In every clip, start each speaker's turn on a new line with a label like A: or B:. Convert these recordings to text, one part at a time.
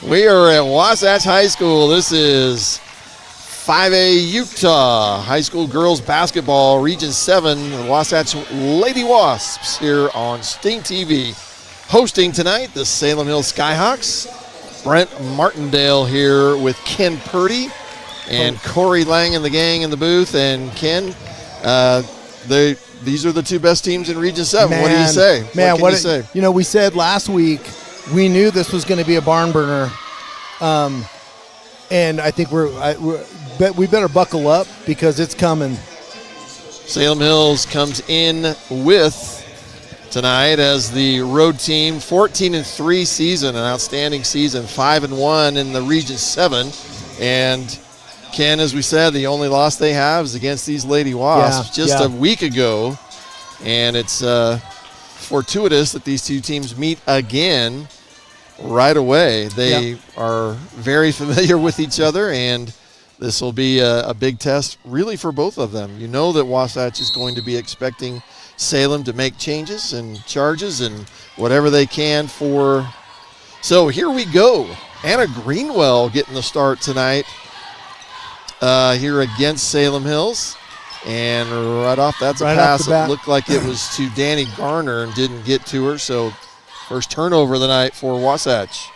A: We are at Wasatch High School. This is 5A Utah High School Girls Basketball, Region 7, the Wasatch Lady Wasps here on StingTV. Hosting tonight, the Salem Hills Skyhawks. Brent Martindale here with Ken Purdy and Corey Lang and the gang in the booth. And Ken, these are the two best teams in Region 7. Man, what do you say?
B: Man,
A: what can you say?
B: You know, we said last week we knew this was going to be a barn burner. And I think we better buckle up because it's coming.
A: Salem Hills comes in with tonight as the road team, 14-3 season, an outstanding season, 5-1 in the Region 7. And Ken, as we said, the only loss they have is against these Lady Wasps a week ago. And it's fortuitous that these two teams meet again right away. They are very familiar with each other, and this will be a big test really for both of them. You know that Wasatch is going to be expecting Salem to make changes and charges and whatever they can for. So here we go. Anna Greenwell getting the start tonight here against Salem Hills. And right off, that's a pass. It looked like it was to Danny Garner and didn't get to her. So first turnover of the night for Wasatch.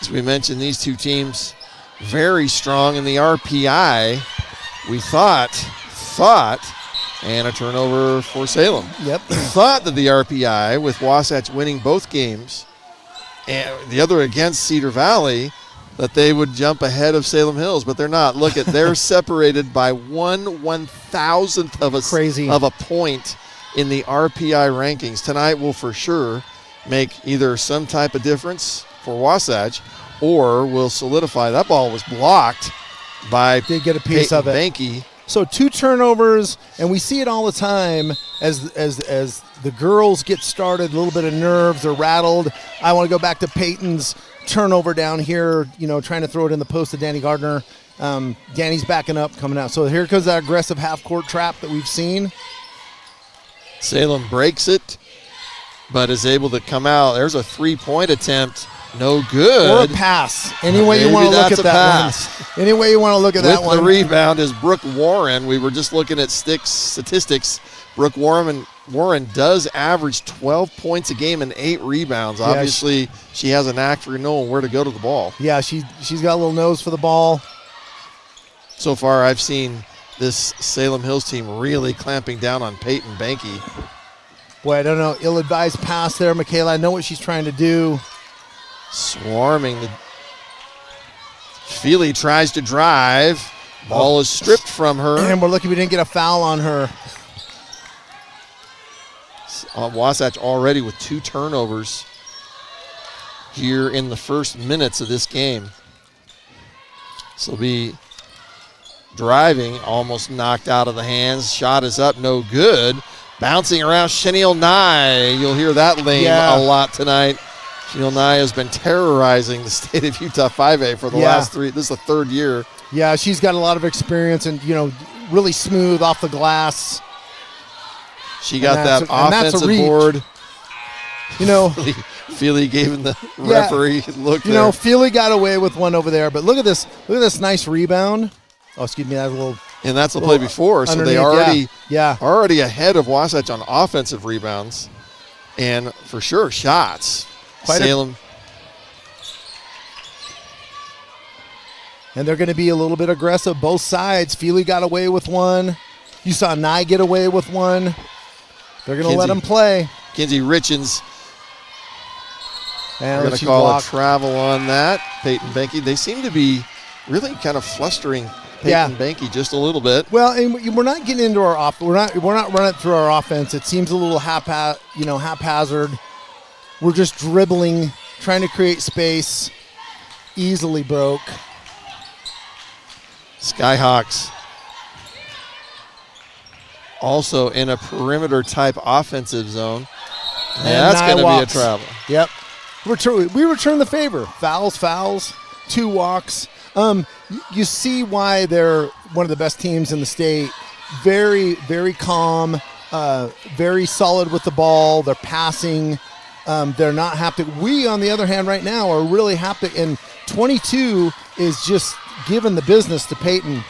A: As we mentioned, these two teams very strong in the RPI. We thought, and a turnover for Salem.
B: Yep.
A: Thought that the RPI, with Wasatch winning both games, and the other against Cedar Valley, that they would jump ahead of Salem Hills, but they're not. Look at, they're separated by 1/1000th of a point in the RPI rankings. Tonight will for sure make either some type of difference for Wasatch or will solidify. That ball was blocked by
B: Did get a piece of it.
A: Banky.
B: So 2 turnovers, and we see it all the time as the girls get started, a little bit of nerves, they're rattled. I want to go back to Peyton's turnover down here, you know, trying to throw it in the post to Danny Gardner. Danny's backing up, coming out. So here comes that aggressive half-court trap that we've seen.
A: Salem breaks it, but is able to come out. There's a 3-point attempt. No good.
B: Or a pass. Any way you want to look at that one. Any way you want to look at that one.
A: With the rebound is Brooke Warren. We were just looking at statistics. Brooke Warren does average 12 points a game and 8 rebounds. Obviously, she has a knack for knowing where to go to the ball.
B: Yeah, she's got a little nose for the ball.
A: So far, I've seen this Salem Hills team really clamping down on Peyton Banky.
B: Boy, I don't know. Ill-advised pass there, Michaela. I know what she's trying to do.
A: Swarming. Feely tries to drive. Ball is stripped from her.
B: And we're lucky we didn't get a foul on her.
A: Wasatch already with 2 turnovers here in the first minutes of this game. This will be driving, almost knocked out of the hands. Shot is up, no good. Bouncing around Chenille Nye. You'll hear that name a lot tonight. Chenille Nye has been terrorizing the state of Utah 5A for the last 3. This is the 3rd year. Yeah,
B: she's got a lot of experience and, you know, really smooth off the glass.
A: She got that offensive board.
B: You know,
A: Feely gave him the referee look.
B: You know, Feely got away with one over there, but look at this. Look at this nice rebound. Oh, excuse me, that was a little.
A: And that's the play before, so they already ahead of Wasatch on offensive rebounds, and for sure shots. Salem.
B: And they're going to be a little bit aggressive, both sides. Feely got away with one. You saw Nye get away with one. They're going to let him play.
A: Kinsey Richens.
B: And
A: we're going to call a travel on that. Peyton Banky. They seem to be really kind of flustering Peyton Banky just a little bit.
B: Well, and we're not getting into our we're not running through our offense. It seems a little haphazard. We're just dribbling, trying to create space. Easily broke.
A: Skyhawks also in a perimeter-type offensive zone. Yeah, that's going to be a travel.
B: Yep. We return the favor. Fouls, 2 walks. You see why they're one of the best teams in the state. Very, very calm, very solid with the ball. They're passing. They're not happy. We, on the other hand, right now are really happy. And 22 is just giving the business to Peyton.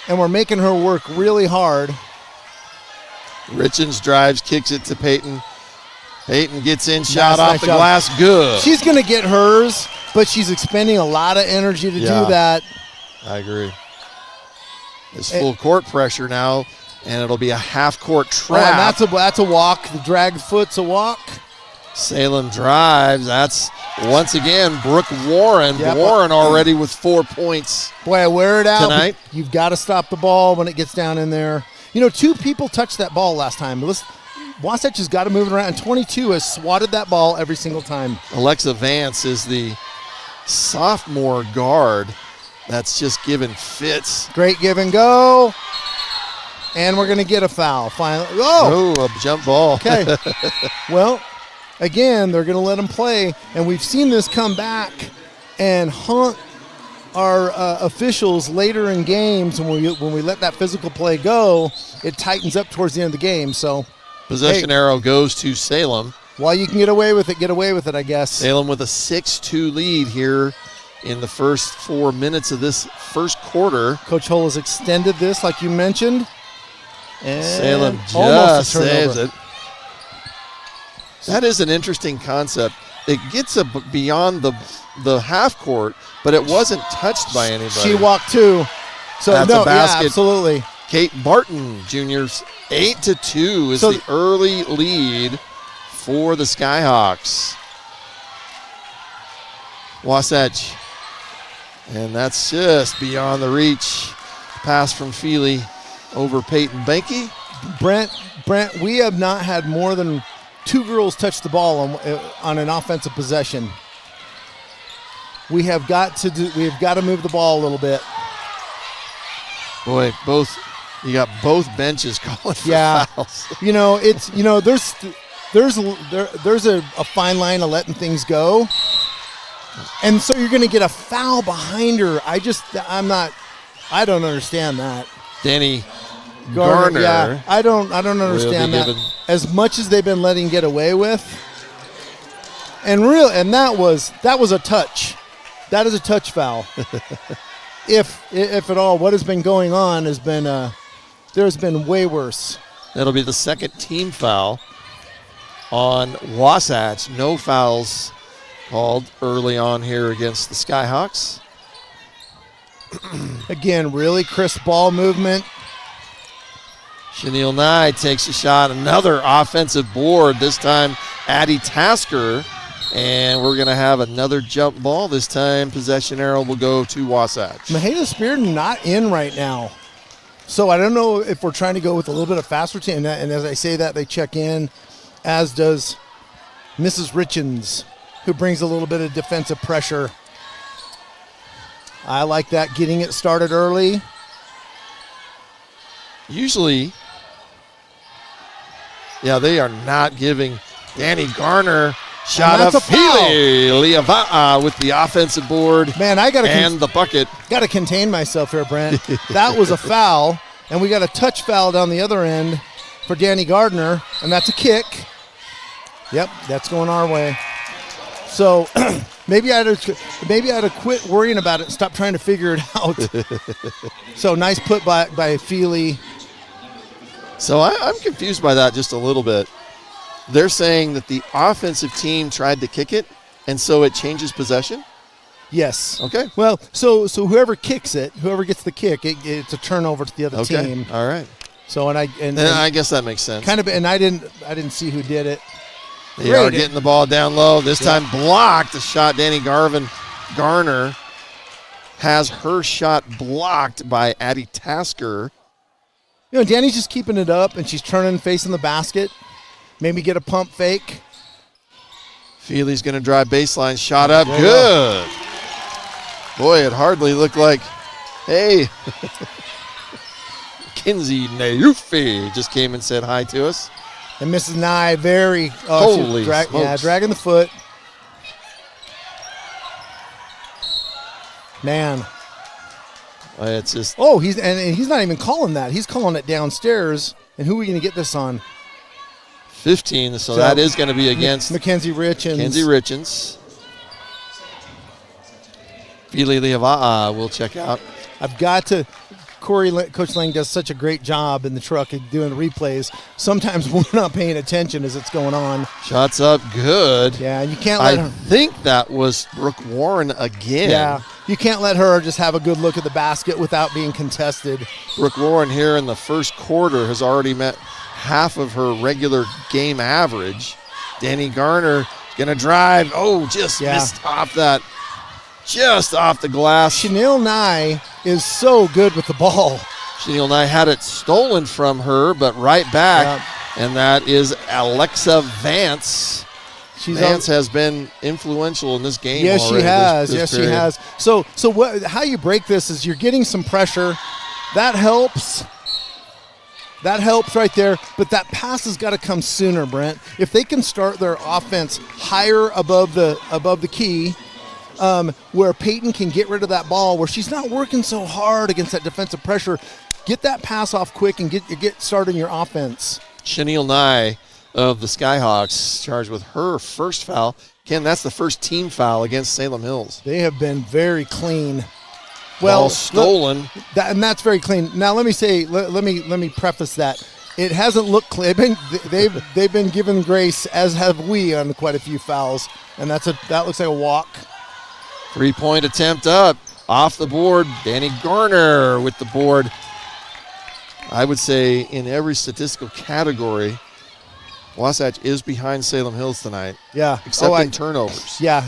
B: And we're making her work really hard.
A: Richens drives, kicks it to Peyton. Peyton gets in, shot off the glass, good.
B: She's going to get hers, but she's expending a lot of energy to do that.
A: I agree. It's full court pressure now, and it'll be a half-court trap.
B: And that's a walk. The dragged foot's a walk.
A: Salem drives. That's, once again, Brooke Warren.
B: Yep. Warren
A: already with 4 points.
B: Boy, I wear it out
A: tonight.
B: You've got to stop the ball when it gets down in there. 2 people touched that ball last time. Wasatch has got to move it around, and 22 has swatted that ball every single time.
A: Alexa Vance is the sophomore guard that's just giving fits.
B: Great give and go. And we're going to get a foul. Finally.
A: Oh, a jump ball.
B: Okay. Well, again, they're going to let them play, and we've seen this come back and haunt our officials later in games. And when we let that physical play go, it tightens up towards the end of the game. So
A: possession arrow goes to Salem.
B: While you can get away with it, I guess.
A: Salem with a 6-2 lead here in the first 4 minutes of this first quarter.
B: Coach Hull has extended this, like you mentioned. And
A: Salem
B: almost
A: just saves it. That is an interesting concept. It gets beyond the half court, but it wasn't touched by anybody.
B: She walked too. So
A: that's a basket.
B: Yeah, absolutely.
A: Kate Barton, juniors, 8-2 is the early lead for the Skyhawks. Wasatch, and that's just beyond the reach. Pass from Feely over Peyton Banky.
B: Brent, we have not had more than 2 girls touch the ball on an offensive possession. We have got to move the ball a little bit.
A: Boy, you got both benches calling for fouls.
B: There's a fine line of letting things go. And so you're going to get a foul behind her. I don't understand that.
A: Danny Garner.
B: Yeah, I don't understand that. As much as they've been letting get away with. And that was a touch. That is a touch foul. if at all, what has been going on has been there's been way worse.
A: That'll be the second team foul on Wasatch. No fouls called early on here against the Skyhawks.
B: Again, really crisp ball movement.
A: Chenille Nye takes a shot. Another offensive board, this time Addie Tasker. And we're going to have another jump ball. This time possession arrow will go to Wasatch.
B: Mahela Spearden not in right now. So I don't know if we're trying to go with a little bit of faster team. And as I say that, they check in, as does Mrs. Richens, who brings a little bit of defensive pressure. I like that, getting it started early.
A: Usually, they are not giving Danny Garner shot up. Feely Leava'a with the offensive board.
B: Man,
A: and the bucket.
B: Got to contain myself here, Brent. That was a foul, and we got a touch foul down the other end for Danny Gardner, and that's a kick. Yep, that's going our way. So maybe I had to quit worrying about it and stop trying to figure it out. So nice put by Feely.
A: So I'm confused by that just a little bit. They're saying that the offensive team tried to kick it, and so it changes possession?
B: Yes.
A: Okay.
B: Well, so whoever kicks it, whoever gets the kick, it's a turnover to the other team.
A: All right.
B: So and
A: I guess that makes sense.
B: Kind of, and I didn't see who did it.
A: They are getting the ball down low. This time blocked. The shot, Danny Garner has her shot blocked by Addie Tasker.
B: Danny's just keeping it up, and she's turning, facing the basket. Maybe get a pump fake.
A: Feely's going to drive baseline. Shot up. Good. Boy, it hardly looked like, hey, Kinsey Naufi just came and said hi to us.
B: And Mrs. Nye, very
A: holy smokes.
B: Dragging the foot. Man.
A: It's just
B: he's not even calling that. He's calling it downstairs. And who are we going to get this on?
A: 15, so that is going to be against
B: Mackenzie Richens.
A: Mackenzie Richens. Fili Liava'a will check out.
B: I've got to. Coach Lang does such a great job in the truck of doing the replays. Sometimes we're not paying attention as it's going on.
A: Shots up, good.
B: Yeah, you can't let her.
A: I think that was Brooke Warren again.
B: Yeah, you can't let her just have a good look at the basket without being contested.
A: Brooke Warren here in the first quarter has already met half of her regular game average. Danny Garner going to drive. Oh, just missed off that. Just off the glass.
B: Chanel Nye is so good with the ball.
A: Chanel Nye had it stolen from her, but right back. And that is Alexa Vance. Vance has been influential in this game.
B: Yes,
A: already.
B: She has.
A: This
B: She has. So how you break this is you're getting some pressure. That helps. That helps right there, but that pass has got to come sooner, Brent. If they can start their offense higher above the key, where Peyton can get rid of that ball, where she's not working so hard against that defensive pressure, get that pass off quick and get started in your offense.
A: Chanel Nye of the Skyhawks charged with her first foul. Ken, that's the first team foul against Salem Hills.
B: They have been very clean. Well,
A: ball stolen.
B: And that's very clean. Now let me preface that. It hasn't looked clean. They've been given grace, as have we, on quite a few fouls, and that looks like a walk.
A: 3-point attempt up, off the board. Danny Garner with the board. I would say in every statistical category, Wasatch is behind Salem Hills tonight.
B: Yeah.
A: Except in turnovers.
B: Yeah.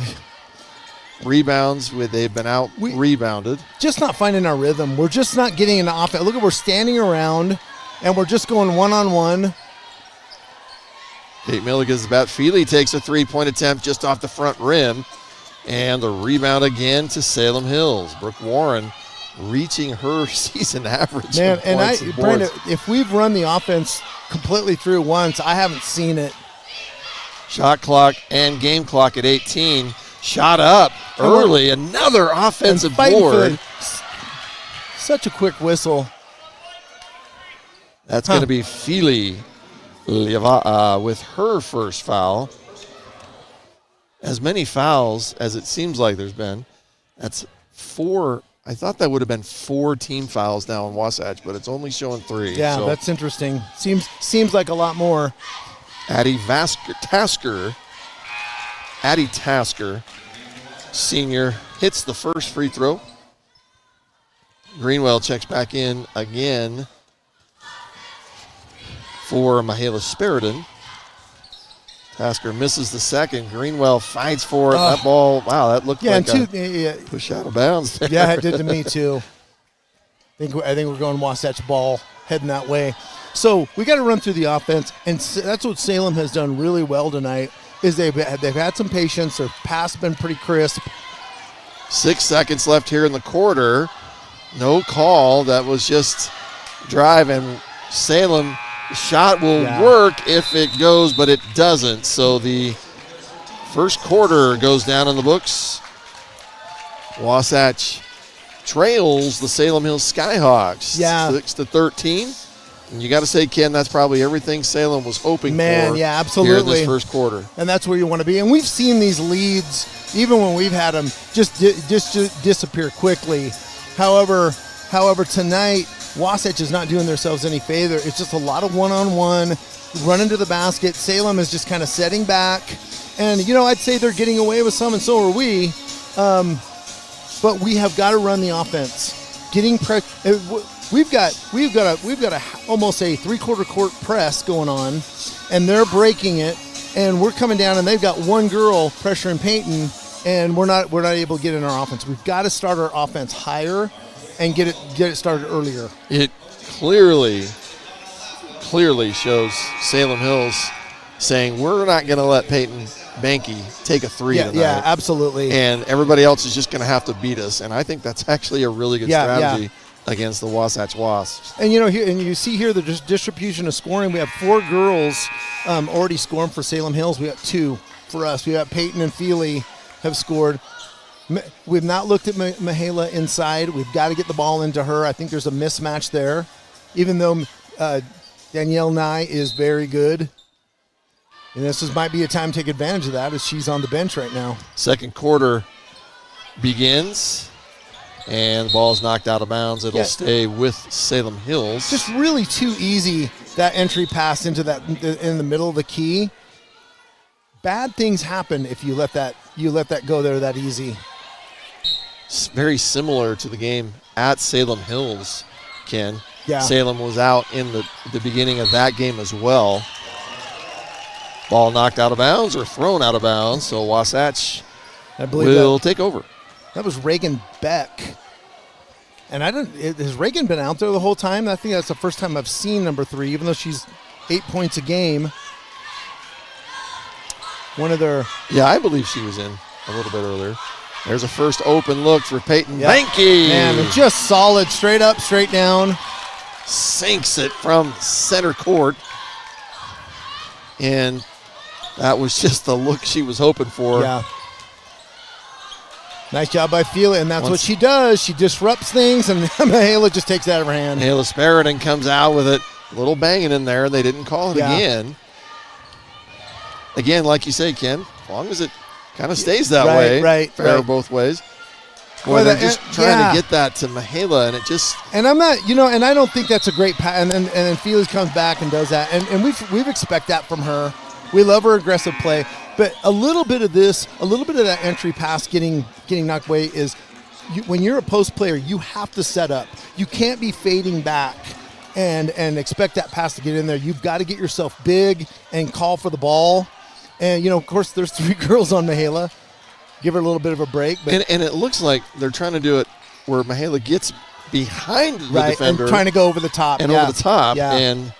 A: Rebounds, they've been out rebounded.
B: Just not finding our rhythm. We're just not getting an offense. Look, we're standing around, and we're just going one-on-one.
A: Kate Milligan's about. Feely takes a 3-point attempt just off the front rim. And the rebound again to Salem Hills. Brooke Warren reaching her season average.
B: Man, and Brandon, if we've run the offense completely through once, I haven't seen it.
A: Shot clock and game clock at 18. Shot up early. Another offensive board.
B: Such a quick whistle.
A: That's going to be Fili Liava'a with her first foul. As many fouls as it seems like there's been. That's 4. I thought that would have been 4 team fouls now in Wasatch, but it's only showing 3.
B: Yeah, so that's interesting. Seems like a lot more.
A: Addie Tasker, senior, hits the first free throw. Greenwell checks back in again for Mihaela Speridan. Tasker misses the second. Greenwell fights for it. That ball, wow, that looked like a push out of bounds there.
B: Yeah, it did to me too. I think we're going Wasatch ball, heading that way. So we got to run through the offense, and that's what Salem has done really well tonight. Is they've had some patience. Their pass been pretty crisp.
A: 6 seconds left here in the quarter. No call. That was just drive, and Salem. The shot will work if it goes, but it doesn't. So the first quarter goes down in the books. Wasatch trails the Salem Hills Skyhawks 6-13. And you got to say, Ken, that's probably everything Salem was hoping for.
B: Absolutely.
A: Here in this first quarter.
B: And that's where you want to be. And we've seen these leads, even when we've had them, just disappear quickly. However, tonight, Wasatch is not doing themselves any favor. It's just a lot of one-on-one, running to the basket. Salem is just kind of setting back. And, I'd say they're getting away with some, and so are we. But we have got to run the offense. We've got almost a three-quarter court press going on, and they're breaking it, and we're coming down, and they've got one girl pressuring Peyton, and we're not able to get in our offense. We've got to start our offense higher and get it started earlier.
A: It clearly shows Salem Hills saying we're not going to let Peyton Banky take a 3 tonight.
B: Yeah, absolutely.
A: And everybody else is just going to have to beat us. And I think that's actually a really good strategy against the Wasatch Wasps.
B: And you see here the distribution of scoring. We have 4 girls already scoring for Salem Hills. We got 2 for us. We got Peyton and Feely have scored. We've not looked at Mihaela inside. We've got to get the ball into her. I think there's a mismatch there, even though Danielle Nye is very good. And might be a time to take advantage of that as she's on the bench right now.
A: Second quarter begins, and the ball is knocked out of bounds. It'll stay with Salem Hills.
B: Just really too easy, that entry pass into that in the middle of the key. Bad things happen if you let that go there that easy.
A: It's very similar to the game at Salem Hills, Ken.
B: Yeah.
A: Salem was out in the beginning of that game as well. Ball knocked out of bounds or thrown out of bounds, so Wasatch will take over.
B: That was Reagan Beck. And has Reagan been out there the whole time? I think that's the first time I've seen number 3, even though she's 8 points a game.
A: Yeah, I believe she was in a little bit earlier. There's a first open look for Peyton Banky.
B: Man, just solid, straight up, straight down.
A: Sinks it from center court. And that was just the look she was hoping for.
B: Yeah. Nice job by Fila, and that's what she does. She disrupts things, and Mahala just takes it out of her hand.
A: Mahala Sparidan comes out with it. A little banging in there. They didn't call it again. Again, like you say, Ken, as long as it kind of stays that way.
B: Right.
A: Both ways. Boy, they're just trying to get that to Mahala, and it just...
B: And I'm not, and I don't think that's a great pass. And then Felix comes back and does that. And we've expect that from her. We love her aggressive play. But a little bit of that entry pass getting knocked away is, when you're a post player, you have to set up. You can't be fading back and expect that pass to get in there. You've got to get yourself big and call for the ball. And, of course, there's 3 girls on Mahala. Give her a little bit of a break. But
A: and it looks like they're trying to do it where Mahala gets behind the defender.
B: And trying to go over the top.
A: And over the top.
B: Yeah.
A: And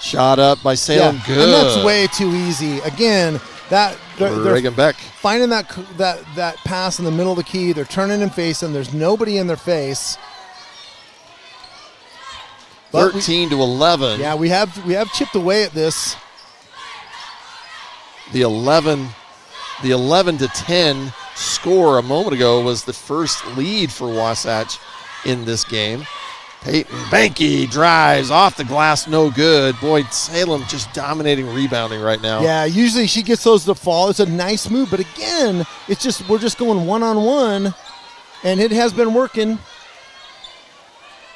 A: shot up by Salem. Good.
B: And that's way too easy. Again, they're
A: Reagan Beck
B: finding that pass in the middle of the key. They're turning and facing. There's nobody in their face.
A: 13-11.
B: Yeah, we have chipped away at this.
A: The 11-10 score a moment ago was the first lead for Wasatch in this game. Peyton Banky drives off the glass, no good. Boy, Salem just dominating rebounding right now.
B: Yeah, usually she gets those to fall. It's a nice move, but again, we're just going one-on-one, and it has been working.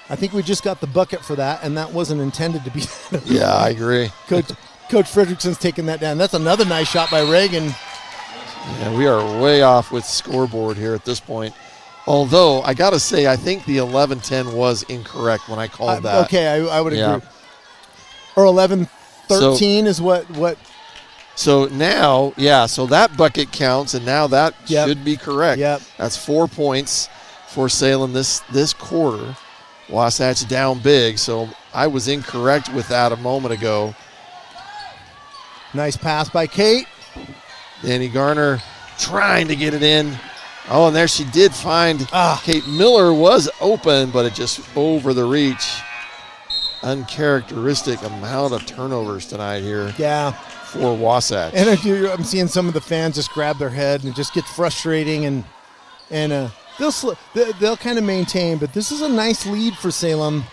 B: I think we just got the bucket for that, and that wasn't intended to be.
A: Yeah, I agree.
B: Coach Fredrickson's taking that down. That's another nice shot by Reagan.
A: Yeah, we are way off with scoreboard here at this point. Although, I got to say, I think the 11-10 was incorrect when I called that.
B: Okay, I would agree. Or 11-13 is what.
A: So now, so that bucket counts, and now that should be correct.
B: Yep.
A: That's 4 points for Salem this quarter. Wasatch down big, so I was incorrect with that a moment ago.
B: Nice pass by Kate.
A: Danny Garner trying to get it in. Oh, and there she did find Kate Miller was open, but it just over the reach. Uncharacteristic amount of turnovers tonight here.
B: Yeah.
A: For Wasatch.
B: And I'm seeing some of the fans just grab their head and it just gets frustrating, and they'll kind of maintain, but this is a nice lead for Salem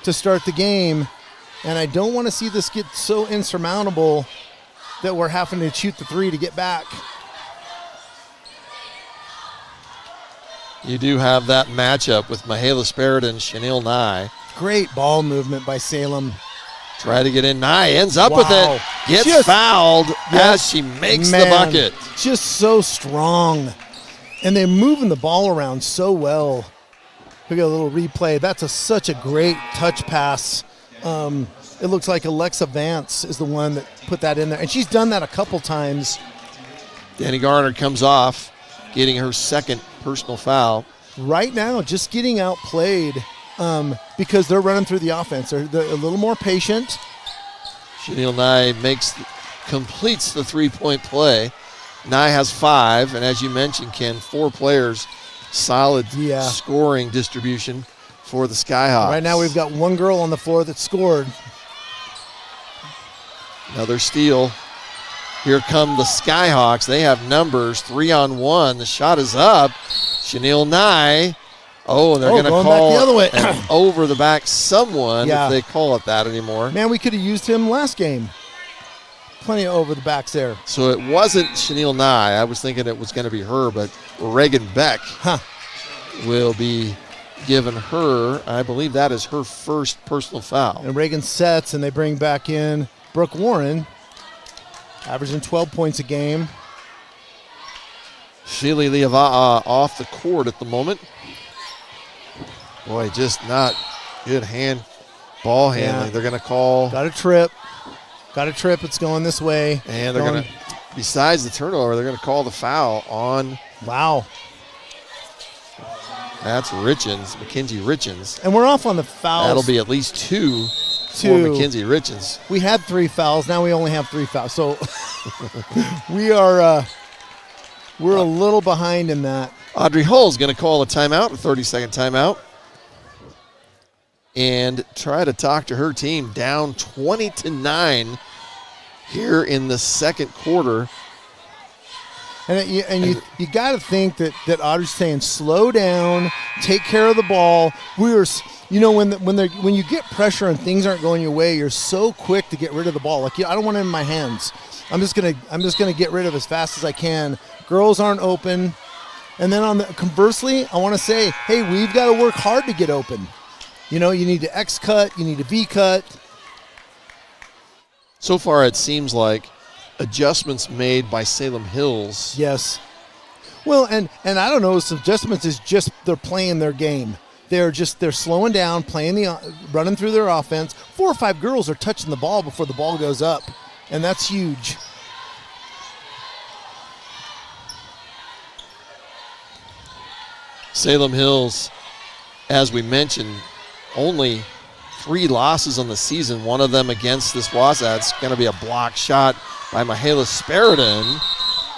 B: to start the game, and I don't want to see this get so insurmountable that we're having to shoot the 3 to get back.
A: You do have that matchup with Mahala Sparidan and Chanel Nye.
B: Great ball movement by Salem.
A: Try to get in. Nye ends up with it. Gets fouled as she makes the bucket.
B: Just so strong. And they're moving the ball around so well. We got a little replay. That's such a great touch pass. It looks like Alexa Vance is the one that put that in there. And she's done that a couple times.
A: Danny Garner comes off, getting her second personal foul.
B: Right now, just getting outplayed because they're running through the offense. They're a little more patient.
A: Chanel Nye completes the three-point play. Nye has 5, and as you mentioned, Ken, 4 players, solid scoring distribution for the Skyhawks.
B: Right now we've got one girl on the floor that scored.
A: Another steal. Here come the Skyhawks. They have numbers, 3-on-1. The shot is up. Chanel Nye. Oh, and they're going to call
B: back the other way.
A: an over the back someone if they call it that anymore.
B: Man, we could have used him last game. plenty of over the backs there.
A: So it wasn't Chanel Nye. I was thinking it was going to be her, but Reagan Beck will be giving her, I believe that is her first personal foul.
B: And Reagan sets, and they bring back in Brooke Warren, averaging 12 points a game.
A: Shili Liava'a off the court at the moment. Boy, just not good ball handling.
B: Yeah.
A: They're going to call.
B: Got a trip. It's going this way.
A: And they're going to, besides the turnover, they're going to call the foul on.
B: Wow.
A: That's Mackenzie Richens.
B: And we're off on the fouls.
A: That'll be at least two for Mackenzie Richens.
B: We had 3 fouls. Now we only have 3 fouls. So we're a little behind in that.
A: Audrey Hull's going to call a timeout, a 30-second timeout, and try to talk to her team down 20-9 here in the second quarter.
B: And you got to think that Audrey's saying, slow down, take care of the ball. When you get pressure and things aren't going your way, you're so quick to get rid of the ball. Like, I don't want it in my hands. I'm just gonna get rid of it as fast as I can. Girls aren't open. And then conversely, I want to say, hey, we've got to work hard to get open. You need to X cut, you need to V cut.
A: So far, it seems like adjustments made by Salem Hills.
B: Yes. Well, and I don't know, some adjustments is just they're playing their game. They're slowing down, running through their offense. 4 or 5 girls are touching the ball before the ball goes up, and that's huge.
A: Salem Hills, as we mentioned, only 3 losses on the season, one of them against this Wasatch. It's going to be a block shot by Mihaela Speridan,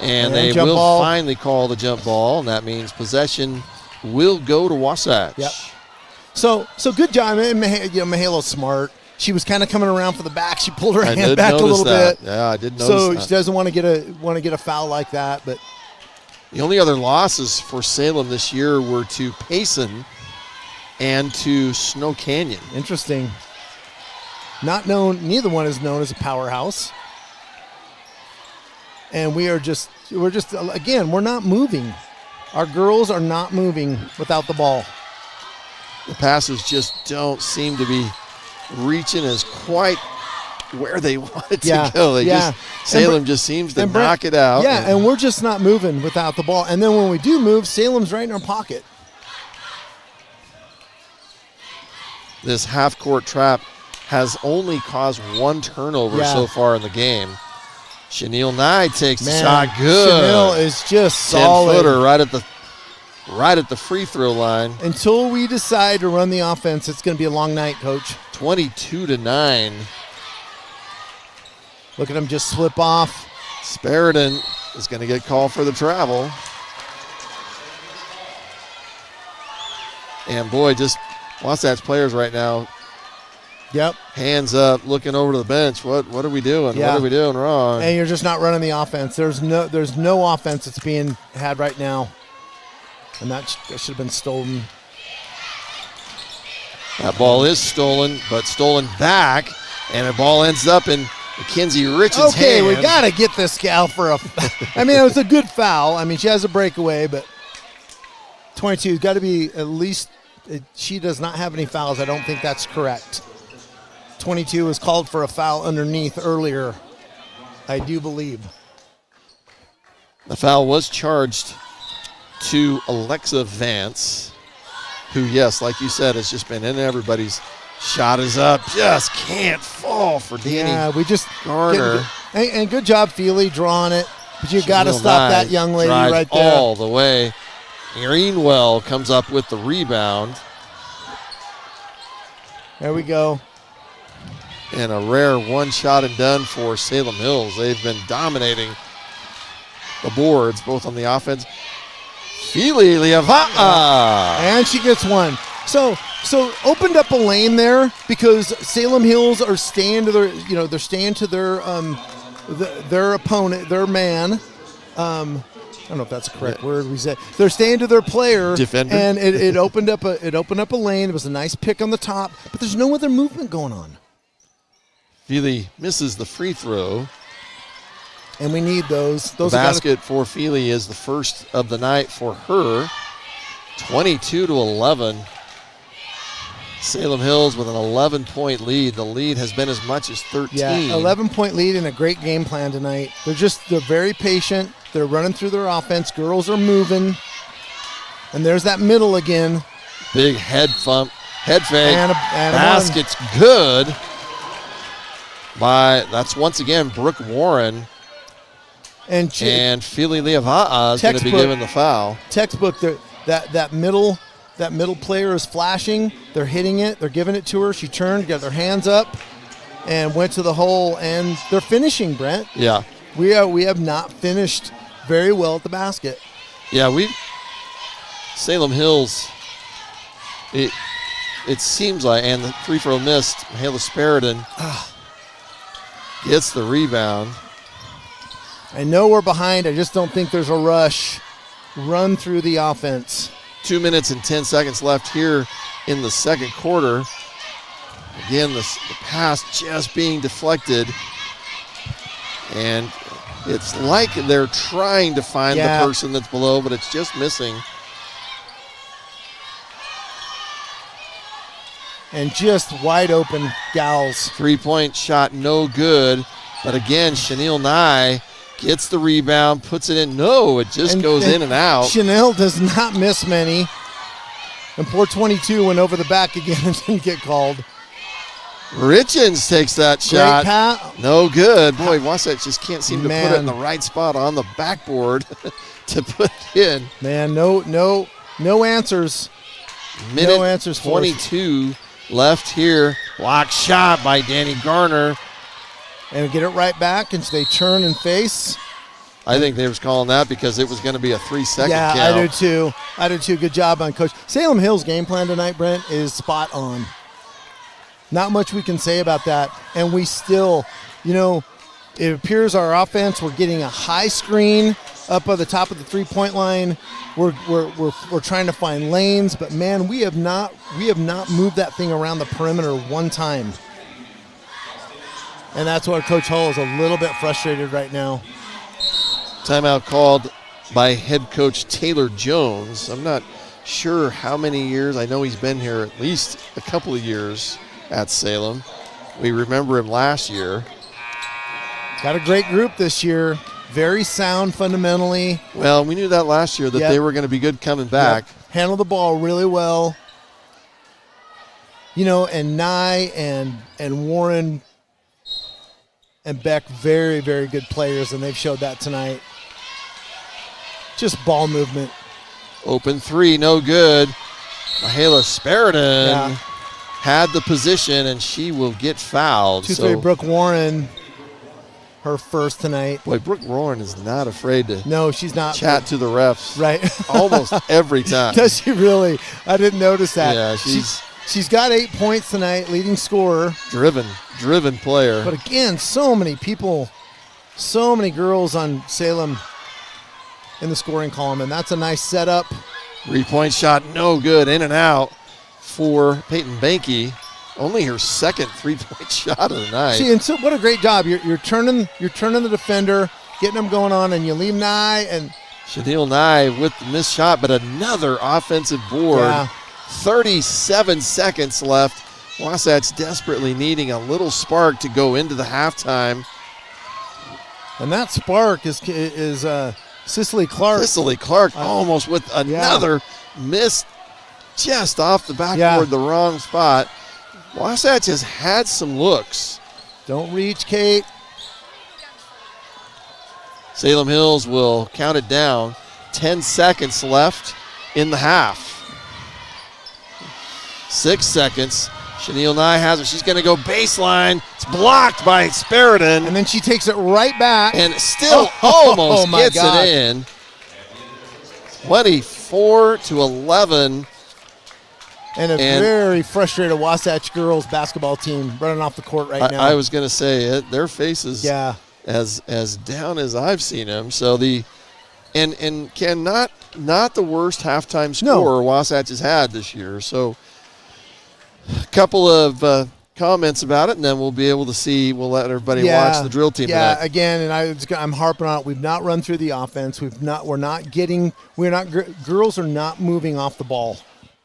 A: and they will finally call the jump ball, and that means possession will go to Wasatch.
B: Yep. So good job. Mihaela's smart. She was kind of coming around for the back. She pulled her hand back a little bit.
A: Yeah, I did notice
B: so
A: that.
B: She doesn't want to get a foul like that. But
A: the only other losses for Salem this year were to Payson and to Snow Canyon.
B: Interesting. Neither one is known as a powerhouse. And we're just again, we're not moving. Our girls are not moving without the ball.
A: The passes just don't seem to be reaching as quite where they want it to go. Salem just seems to knock it out.
B: Yeah, and we're just not moving without the ball. And then when we do move, Salem's right in our pocket.
A: This half-court trap has only caused 1 turnover so far in the game. Chanel Nye takes the shot. Good.
B: Chanel is just solid.
A: 10-footer right at the free throw line.
B: Until we decide to run the offense, it's going to be a long night, Coach.
A: 22-9.
B: Look at him just slip off.
A: Speridan is going to get called for the travel. And boy, just Wasatch players right now.
B: Yep.
A: Hands up, looking over to the bench. What are we doing?
B: Yeah.
A: What are we doing wrong?
B: And you're just not running the offense. There's no offense that's being had right now. And that should have been stolen.
A: That ball is stolen, but stolen back, and the ball ends up in Mackenzie Richens' hand.
B: Okay, we got to get this gal for a – I mean, it was a good foul. I mean, she has a breakaway, but 22 has got to be at least – she does not have any fouls. I don't think that's correct. 22 was called for a foul underneath earlier, I do believe.
A: The foul was charged to Alexa Vance, who, yes, like you said, has just been in everybody's – shot is up, just can't fall for Danny.
B: Yeah, we just
A: Garner.
B: And good job, Feely, drawing it. But you got to stop that young lady right there.
A: All the way. Greenwell comes up with the rebound.
B: There we go.
A: And a rare one shot and done for Salem Hills. They've been dominating the boards, both on the offense. Feely Liava'a.
B: And she gets one. So opened up a lane there because Salem Hills are staying to they're staying to their opponent, their man. I don't know if that's the correct word we say. They're staying to their player.
A: Defender.
B: And it opened up a lane. It was a nice pick on the top, but there's no other movement going on.
A: Feely misses the free throw.
B: And we need those.
A: The basket for Feely is the first of the night for her. 22-11. Salem Hills with an 11-point lead. The lead has been as much as 13.
B: Yeah, 11-point lead and a great game plan tonight. They're very patient. They're running through their offense. Girls are moving. And there's that middle again.
A: Big head fake.
B: And
A: Basket's good. That's once again Brooke Warren. And Feely Leava'a is going to be given the foul.
B: Textbook, that middle player is flashing. They're hitting it. They're giving it to her. She turned, got their hands up, and went to the hole. And they're finishing, Brent.
A: Yeah.
B: We have not finished very well at the basket.
A: Yeah, Salem Hills, it seems like, and the free throw missed. Mihaela Sparidan gets the rebound.
B: I know we're behind. I just don't think there's a rush. Run through the offense.
A: 2 minutes and 10 seconds left here in the second quarter. Again, the pass just being deflected. And it's like they're trying to find the person that's below, but it's just missing.
B: And just wide open gals.
A: 3-point shot, no good. But again, Chanel Nye gets the rebound, puts it in. No, it just goes in and out.
B: Chanel does not miss many. And poor 22 went over the back again and didn't get called.
A: Richens takes that shot.
B: Great pat.
A: No good. Boy, Wasatch just can't seem to put it in the right spot on the backboard to put it in.
B: Man, no answers.
A: Minute
B: no answers
A: 22 left here. Block shot by Danny Garner.
B: And get it right back, and so they turn and face.
A: I think they was calling that because it was going to be a 3-second count.
B: Yeah, I do too. Good job on Coach. Salem Hills' game plan tonight, Brent, is spot on. Not much we can say about that. And we still, it appears our offense, we're getting a high screen up at the top of the three-point line. We're trying to find lanes, but man, we have not moved that thing around the perimeter one time. And that's why Coach Hull is a little bit frustrated right now.
A: Timeout called by head coach Taylor Jones. I'm not sure how many years. I know he's been here at least a couple of years at Salem. We remember him last year.
B: Got a great group this year. Very sound fundamentally.
A: Well, we knew that last year that they were going to be good coming back.
B: Handle the ball really well. And Nye and Warren and Beck, very, very good players, and they've showed that tonight. Just ball movement.
A: Open three, no good. Mihaela Sparidan had the position, and she will get fouled.
B: 2-3 Brooke Warren, her first tonight.
A: Boy, Brooke Warren is not afraid to
B: No, she's not.
A: Chat to the refs.
B: Right.
A: Almost every time.
B: Does she really? I didn't notice that.
A: Yeah,
B: she's got 8 points tonight, leading scorer.
A: Driven player.
B: But again, so many people, so many girls on Salem in the scoring column, and that's a nice setup.
A: 3-point shot, no good, in and out for Peyton Banky. Only her second 3-point shot of the night.
B: And so what a great job. You're turning the defender, getting them going on, and you leave Nye and
A: Chanel Nye with the missed shot, but another offensive board.
B: Yeah.
A: 37 seconds left. Wasatch desperately needing a little spark to go into the halftime.
B: And that spark is Cicely Clark.
A: Cicely Clark almost with another miss just off the backboard, the wrong spot. Wasatch has had some looks.
B: Don't reach, Kate.
A: Salem Hills will count it down. 10 seconds left in the half. 6 seconds. Chanel Nye has it. She's going to go baseline. It's blocked by Sparidan.
B: And then she takes it right back.
A: And still almost gets it in. 24-11.
B: And a very frustrated Wasatch girls basketball team running off the court right now.
A: I was going to say it. Their faces as down as I've seen them. So and Ken, not the worst halftime score Wasatch has had this year. So a couple of comments about it, and then we'll be able to see. We'll let everybody watch the drill team
B: Yeah,
A: tonight.
B: again, and I'm harping on it. We've not run through the offense. Girls are not moving off the ball,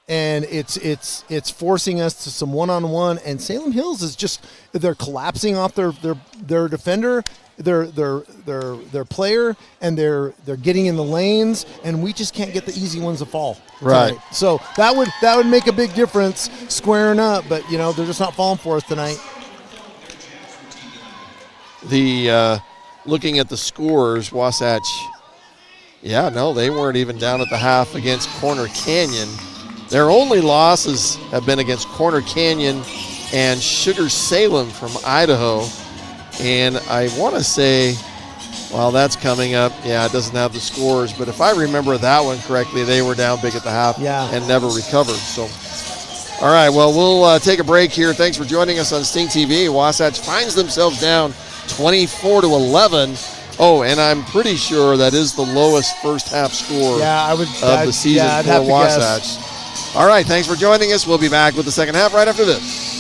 B: and it's forcing us to some one-on-one. And Salem Hills is just they're collapsing off their defender, their player, and they're getting in the lanes, and we just can't get the easy ones to fall.
A: Right.
B: Tonight. So that would make a big difference squaring up, but they're just not falling for us tonight.
A: The looking at the scores, Wasatch. Yeah, no, they weren't even down at the half against Corner Canyon. Their only losses have been against Corner Canyon and Sugar Salem from Idaho. And I want to say, well, that's coming up. Yeah, it doesn't have the scores. But if I remember that one correctly, they were down big at the half and never recovered. So, all right, well, we'll take a break here. Thanks for joining us on StingTV. Wasatch finds themselves down 24-11. Oh, and I'm pretty sure that is the lowest first half score of the season for Wasatch. All right, thanks for joining us. We'll be back with the second half right after this.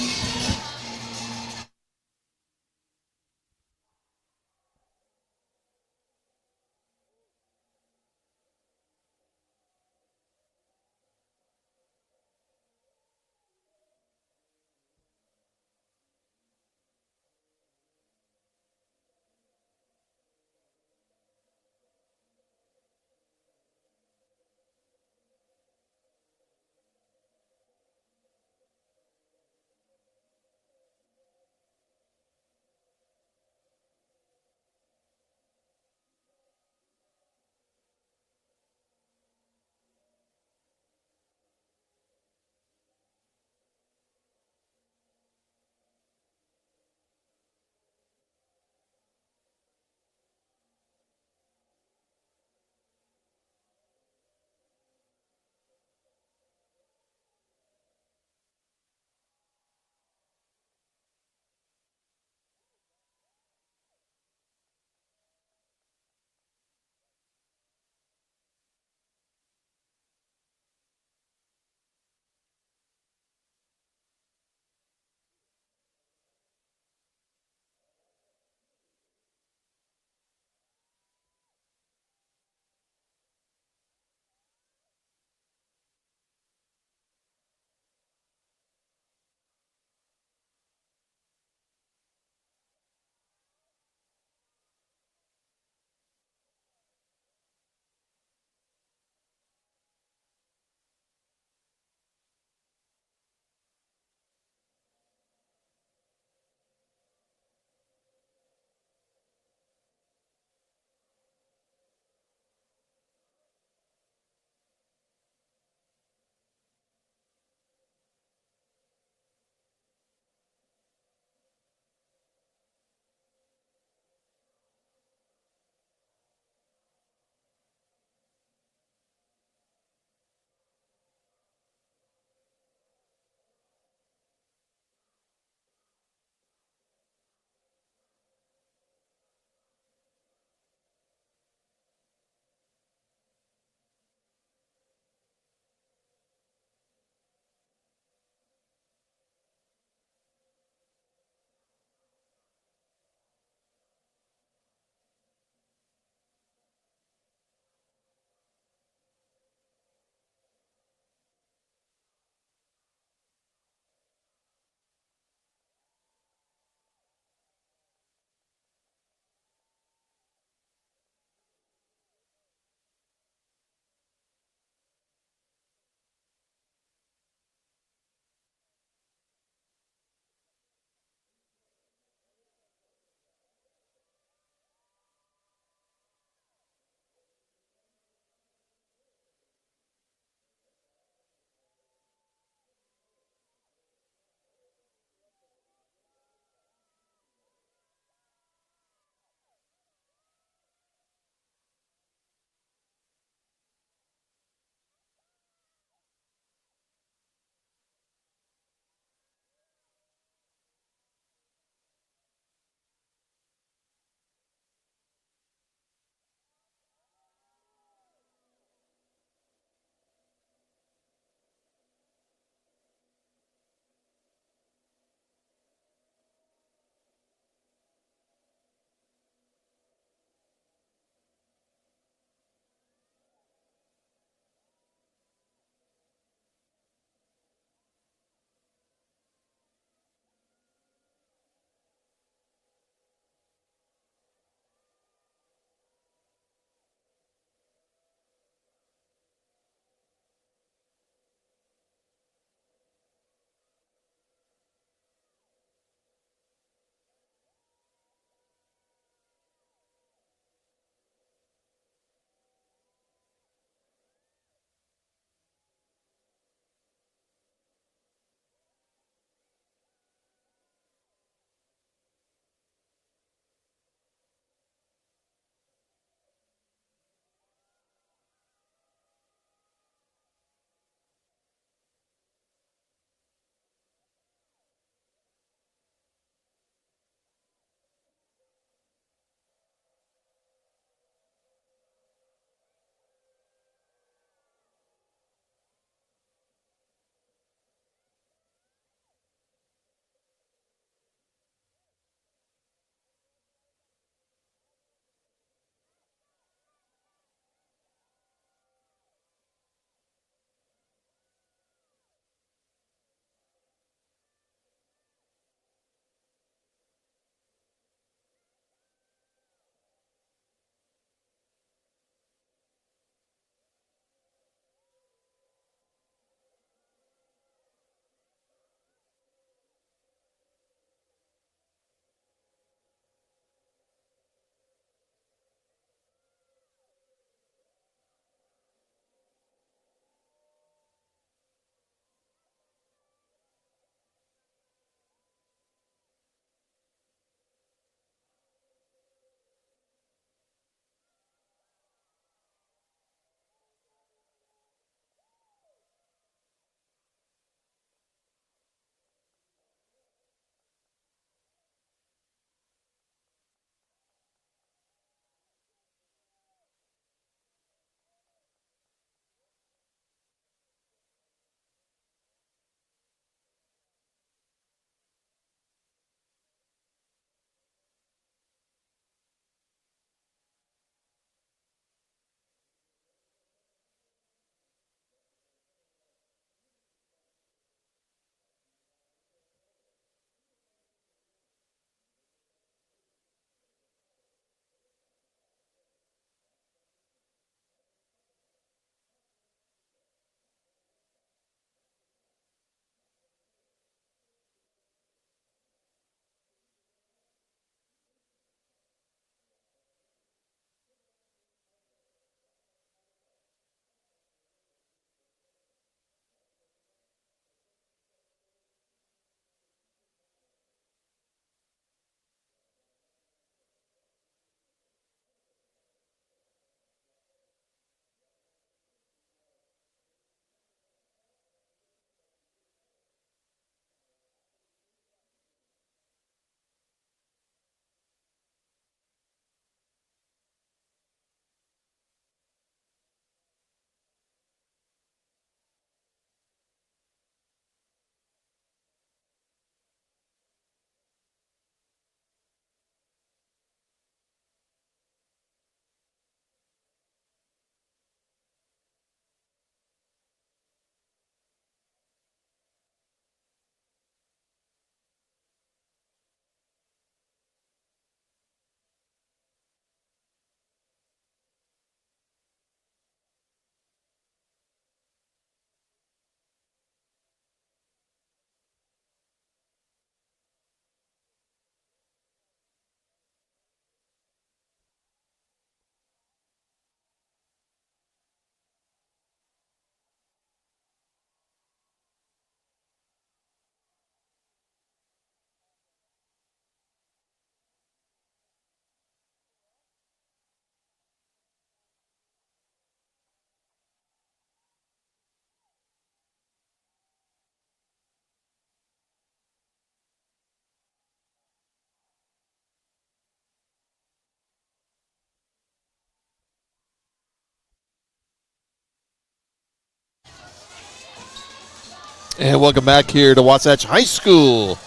A: And welcome back here to Wasatch High School.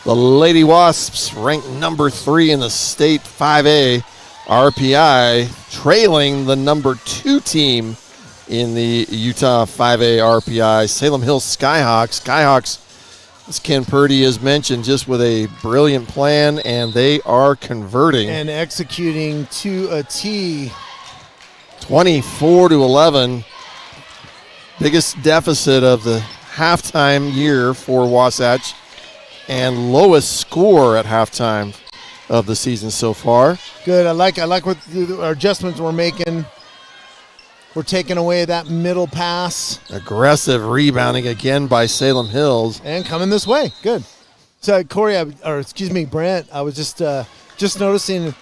A: The Lady Wasps ranked number 3 in the state 5A RPI, trailing the number 2 team in the Utah 5A RPI, Salem Hills Skyhawks. Skyhawks, as Ken Purdy has mentioned, just with a brilliant plan, and they are converting.
B: And executing to a T.
A: 24-11. Biggest deficit of the halftime year for Wasatch, and lowest score at halftime of the season so far.
B: Good. I like what our adjustments we're making. We're taking away that middle pass.
A: Aggressive rebounding again by Salem Hills.
B: And coming this way. Good. So, Corey, Brent, I was just noticing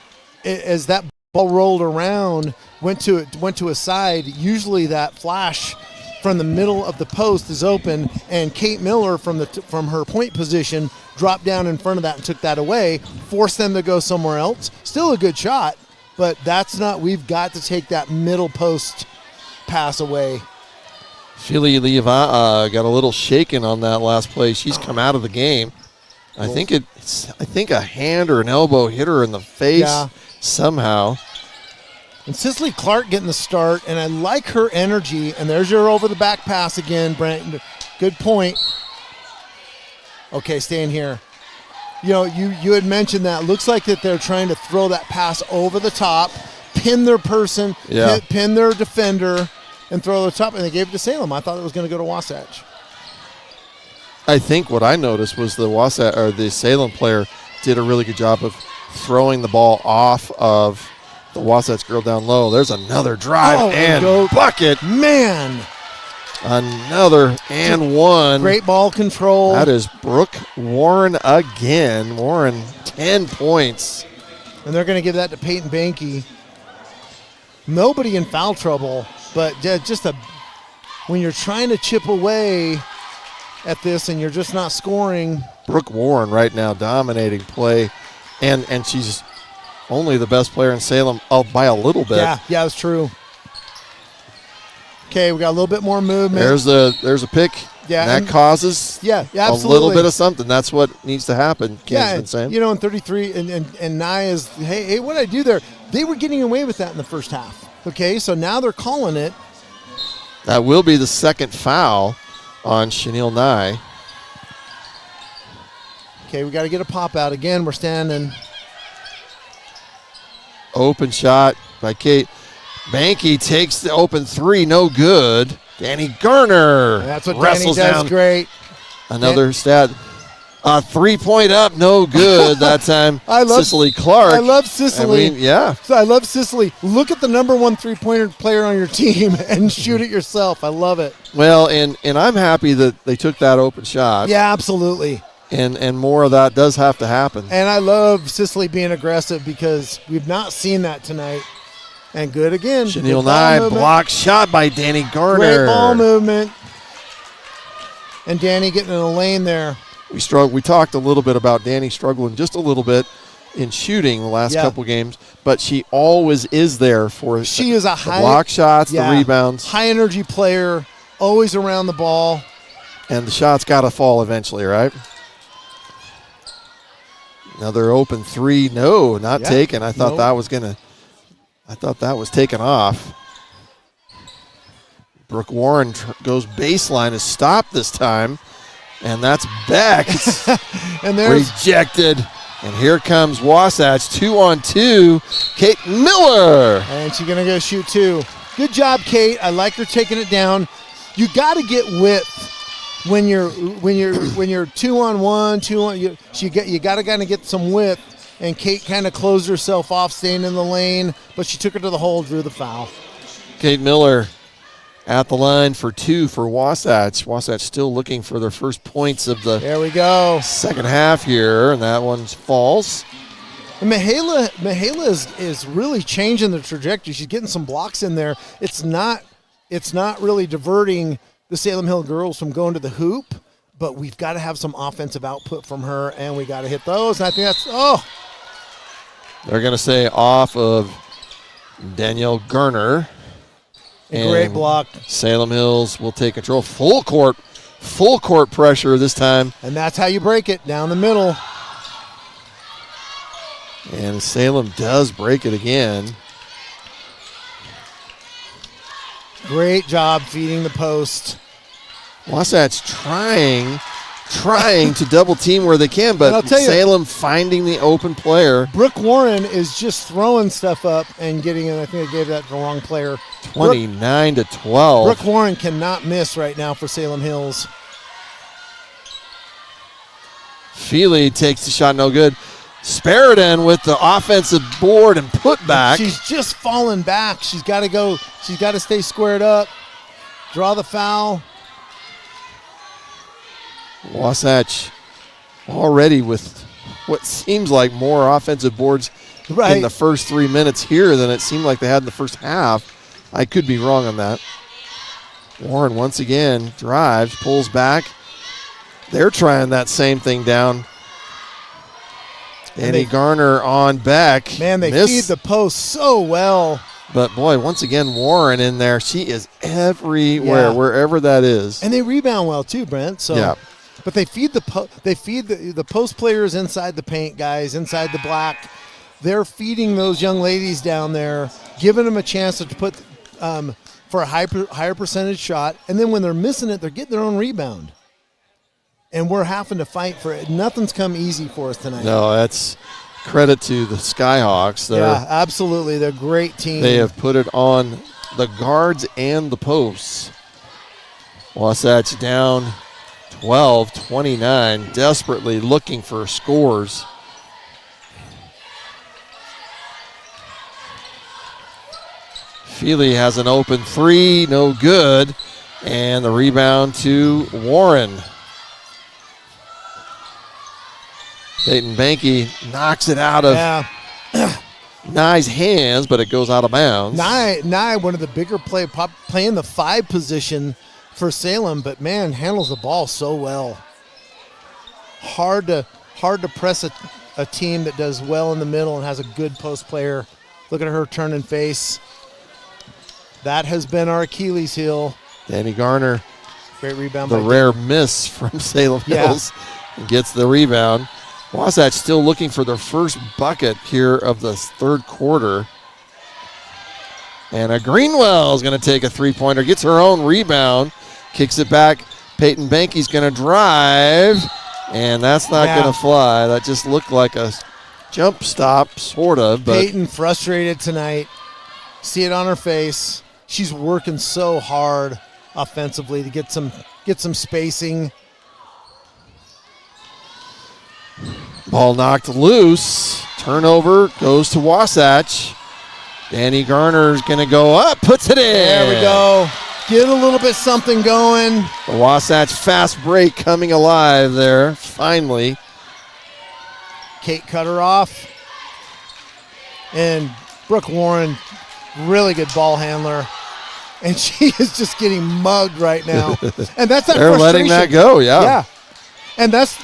B: as that ball rolled around, went to a side, usually that flash from the middle of the post is open, and Kate Miller from her point position dropped down in front of that and took that away, forced them to go somewhere else. Still a good shot, but we've got to take that middle post pass away.
A: Philly Leva got a little shaken on that last play. She's come out of the game. I think a hand or an elbow hit her in the face somehow.
B: And Cicely Clark getting the start, and I like her energy. And there's your over the back pass again, Brent. Good point. Okay, staying here. You had mentioned that. Looks like that they're trying to throw that pass over the top, pin their person, pin their defender, and throw the top. And they gave it to Salem. I thought it was going to go to Wasatch.
A: I think what I noticed was the Salem player did a really good job of throwing the ball off of the Wasatch girl down low. There's another drive and bucket.
B: Man.
A: Another and one.
B: Great ball control.
A: That is Brooke Warren again. Warren, 10 points.
B: And they're going to give that to Peyton Banky. Nobody in foul trouble, but when you're trying to chip away at this and you're just not scoring.
A: Brooke Warren right now dominating play, and she's only the best player in Salem by a little bit.
B: Yeah, that's true. Okay, we got a little bit more movement.
A: There's a pick.
B: Yeah,
A: and that causes
B: absolutely.
A: a little bit of something. That's what needs to happen. Ken's been saying.
B: In 33 and Naya's, hey, what did I do there? They were getting away with that in the first half. Okay, so now they're calling it.
A: That will be the second foul on Chanel Nye.
B: Okay, we got to get a pop out again. We're standing.
A: Open shot by Kate. Banky takes the open three, no good. Danny Garner
B: That's what
A: wrestles
B: Danny does
A: down.
B: Great.
A: Another stat. 3-point up, no good that time. Cicely Clark.
B: I love Cicely.
A: So
B: I love Cicely. Look at the number 1 3-pointer player on your team and shoot it yourself. I love it.
A: Well, and I'm happy that they took that open shot.
B: Yeah, absolutely.
A: And more of that does have to happen.
B: And I love Cicely being aggressive because we've not seen that tonight. And good again.
A: Chanel Nye, block shot by Danny Garner.
B: Great ball movement. And Danny getting in the lane there.
A: We talked a little bit about Danny struggling just a little bit in shooting the last couple games, but she always is there for the block shots, the rebounds.
B: High energy player, always around the ball.
A: And the shot's got to fall eventually, right? Another open three. No, not taken. I thought that was taken off. Brooke Warren goes baseline, is stopped this time. And that's back.
B: And there's
A: rejected. And here comes Wasatch, 2-on-2. Kate Miller.
B: And she's gonna go shoot 2. Good job, Kate. I like her taking it down. You got to get width when you're 2-on-1, you got to kind of get some width. And Kate kind of closed herself off, staying in the lane, but she took her to the hole, drew the foul.
A: Kate Miller at the line for 2 for Wasatch. Wasatch still looking for their first points of the second half here, and that one falls.
B: And Mihaela is really changing the trajectory. She's getting some blocks in there. It's not really diverting the Salem Hill girls from going to the hoop, but we've got to have some offensive output from her, and we got to hit those. And I think
A: they're going to say off of Danielle Garner.
B: A great block.
A: Salem Hills will take control. Full court full court pressure this time.
B: And that's how you break it, down the middle.
A: And Salem does break it again.
B: Great job feeding the post.
A: Wasatch trying to double team where they can, but
B: I'll tell you,
A: Salem finding the open player.
B: Brooke Warren is just throwing stuff up and getting it. I think I gave that to the wrong player.
A: 29-12.
B: Brooke Warren cannot miss right now for Salem Hills.
A: Feely takes the shot, no good. Sparidan with the offensive board and put back.
B: She's just fallen back. She's got to go. She's got to stay squared up. Draw the foul.
A: Wasatch already with what seems like more offensive boards in the first 3 minutes here than it seemed like they had in the first half. I could be wrong on that. Warren once again drives, pulls back. They're trying that same thing down. Danny Garner on Beck.
B: Man, they feed the post so well.
A: But, boy, once again, Warren in there. She is everywhere, wherever that is.
B: And they rebound well, too, Brent. So,
A: yeah.
B: But they feed the post players inside the paint, guys, inside the black. They're feeding those young ladies down there, giving them a chance to put for a higher percentage shot. And then when they're missing it, they're getting their own rebound. And we're having to fight for it. Nothing's come easy for us tonight.
A: No, that's credit to the Skyhawks.
B: Yeah, absolutely. They're a great team.
A: They have put it on the guards and the posts. Wasatch down 12-29, desperately looking for scores. Feely has an open three, no good. And the rebound to Warren. Peyton Banky knocks it out of Nye's hands, but it goes out of bounds.
B: Nye, one of the bigger playing the 5 position for Salem, but man, handles the ball so well. Hard to press a team that does well in the middle and has a good post player. Look at her turn and face. That has been our Achilles heel.
A: Danny Garner,
B: great rebound.
A: The rare miss from Salem Hills, gets the rebound. Wasatch still looking for their first bucket here of the third quarter. And Greenwell is going to take a three-pointer, gets her own rebound, kicks it back. Peyton Banky's going to drive, and that's not going to fly. That just looked like a jump stop, sort of. But
B: Peyton frustrated tonight. See it on her face. She's working so hard offensively to get some spacing.
A: Ball knocked loose. Turnover goes to Wasatch. Danny Garner's going to go up, puts it in.
B: There we go. Get a little bit something going.
A: The Wasatch fast break coming alive there, finally.
B: Kate cut her off. And Brooke Warren, really good ball handler. And she is just getting mugged right now. And that's that
A: They're letting that go, yeah.
B: And that's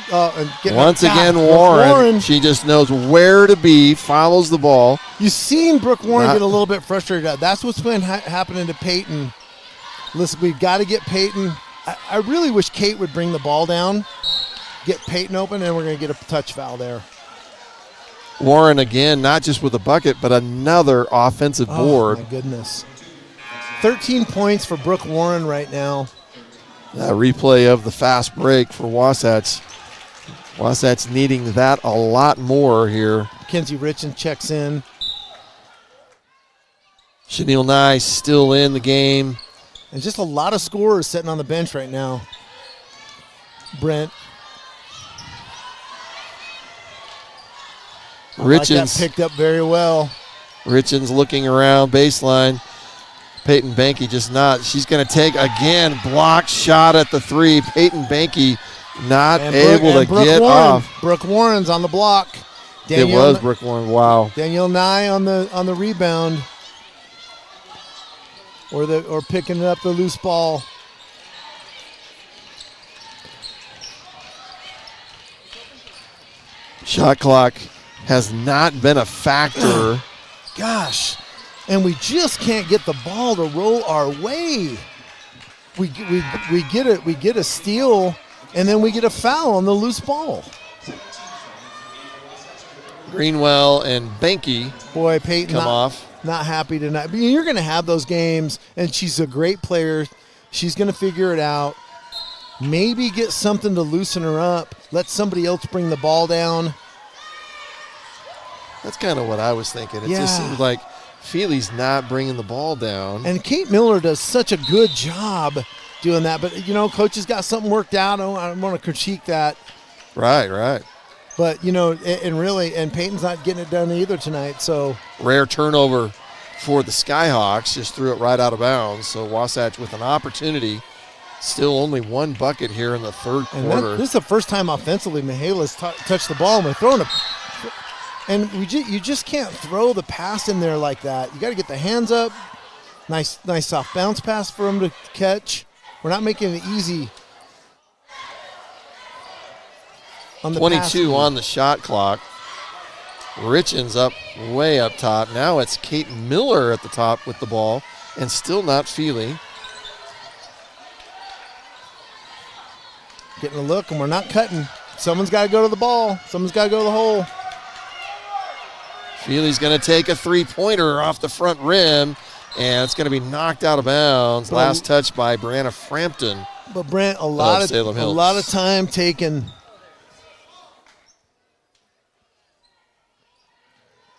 A: once again Warren. She just knows where to be, follows the ball.
B: You've seen Brooke Warren get a little bit frustrated. That's what's been happening to Peyton. Listen, we've got to get Peyton. I really wish Kate would bring the ball down, get Peyton open, and we're going to get a touch foul there.
A: Warren again, not just with a bucket, but another offensive board.
B: Oh, my goodness. 13 points for Brooke Warren right now.
A: A replay of the fast break for Wasatch. Wasatch needing that a lot more here.
B: Kenzie Richin checks in.
A: Chenille Nye still in the game.
B: And just a lot of scorers sitting on the bench right now. Brent.
A: Richins
B: that picked up very well.
A: Richins looking around baseline. Peyton Banky just not. She's going to take again. Block shot at the three. Peyton Banky not able to get off.
B: Brooke Warren's on the block.
A: It was Brooke Warren. Wow.
B: Danielle Nye on the rebound. Or picking up the loose ball.
A: Shot clock has not been a factor.
B: Gosh. And we just can't get the ball to roll our way. we get a steal, and then we get a foul on the loose ball.
A: Greenwell and Benke
B: Boy, Peyton
A: come off.
B: Not happy tonight. But you're going to have those games, and she's a great player. She's going to figure it out. Maybe get something to loosen her up. Let somebody else bring the ball down.
A: That's kind of what I was thinking. It just seems like Feely's not bringing the ball down.
B: And Kate Miller does such a good job doing that. But, Coach has got something worked out. I don't want to critique that.
A: Right.
B: But, and Peyton's not getting it done either tonight. So
A: rare turnover for the Skyhawks. Just threw it right out of bounds. So Wasatch with an opportunity. Still only one bucket here in the third quarter.
B: This is the first time offensively Mihaela's touched the ball. And we're throwing and you just can't throw the pass in there like that. You got to get the hands up. Nice soft bounce pass for him to catch. We're not making it easy. On the
A: 22 on the shot clock. Richens up way up top. Now it's Kate Miller at the top with the ball, and still not Feely.
B: Getting a look, and we're not cutting. Someone's got to go to the ball. Someone's got to go to the hole.
A: Feely's going to take a three-pointer off the front rim, and it's going to be knocked out of bounds. Last touch by Brianna Frampton.
B: But Brent, a lot of time taken.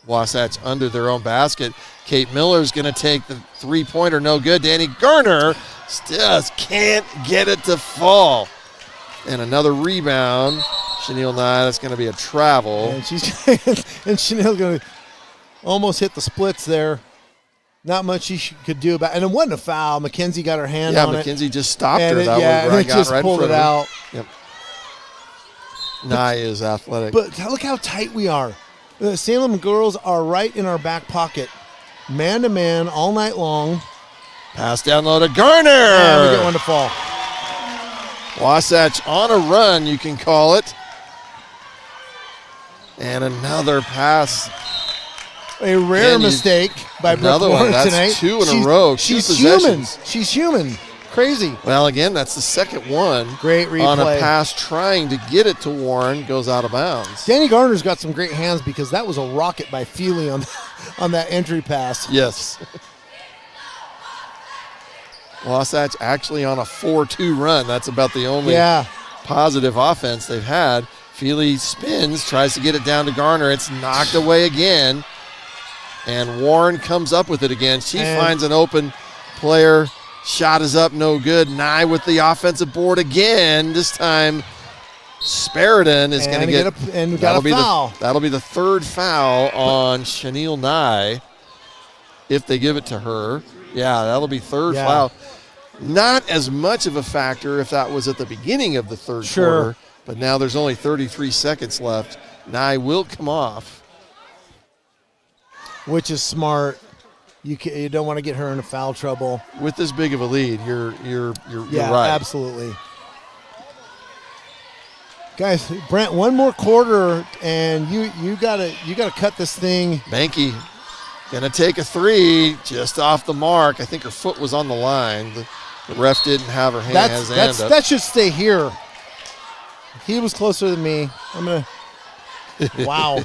A: Wasatch under their own basket. Kate Miller's going to take the three-pointer, no good. Danny Garner just can't get it to fall. And another rebound. Chanel Nye, that's going to be a travel.
B: And Chanel's going to almost hit the splits there. Not much she could do about it. And it wasn't a foul. Mackenzie got her hand on it.
A: Yeah, Mackenzie just stopped her.
B: It just pulled it out.
A: Yep. Nye is athletic.
B: But look how tight we are. The Salem girls are right in our back pocket. Man-to-man all night long.
A: Pass down low to Garner.
B: And we get one to fall.
A: Wasatch on a run, you can call it. And another pass.
B: A rare mistake by Brooke Warren tonight.
A: That's two in a row.
B: She's human. She's human. Crazy.
A: Well, again, that's the second one.
B: Great replay.
A: On a pass trying to get it to Warren, goes out of bounds.
B: Danny Garner's got some great hands because that was a rocket by Feely on that entry pass.
A: Yes. Wasatch actually on a 4-2 run. That's about the only positive offense they've had. Feely spins, tries to get it down to Garner. It's knocked away again. And Warren comes up with it again. She finds an open player. Shot is up, no good. Nye with the offensive board again. This time, Sparidan is going to get
B: a foul.
A: That'll be the third foul on Chanel Nye if they give it to her. Yeah, that'll be third foul. Not as much of a factor if that was at the beginning of the third quarter, but now there's only 33 seconds left. Nye will come off.
B: Which is smart. You don't want to get her into foul trouble.
A: With this big of a lead, you're right.
B: Absolutely. Guys, Brent, one more quarter and you gotta cut this thing.
A: Benke gonna take a three just off the mark. I think her foot was on the line. The ref didn't have her hands.
B: That should stay here. He was closer than me. Wow.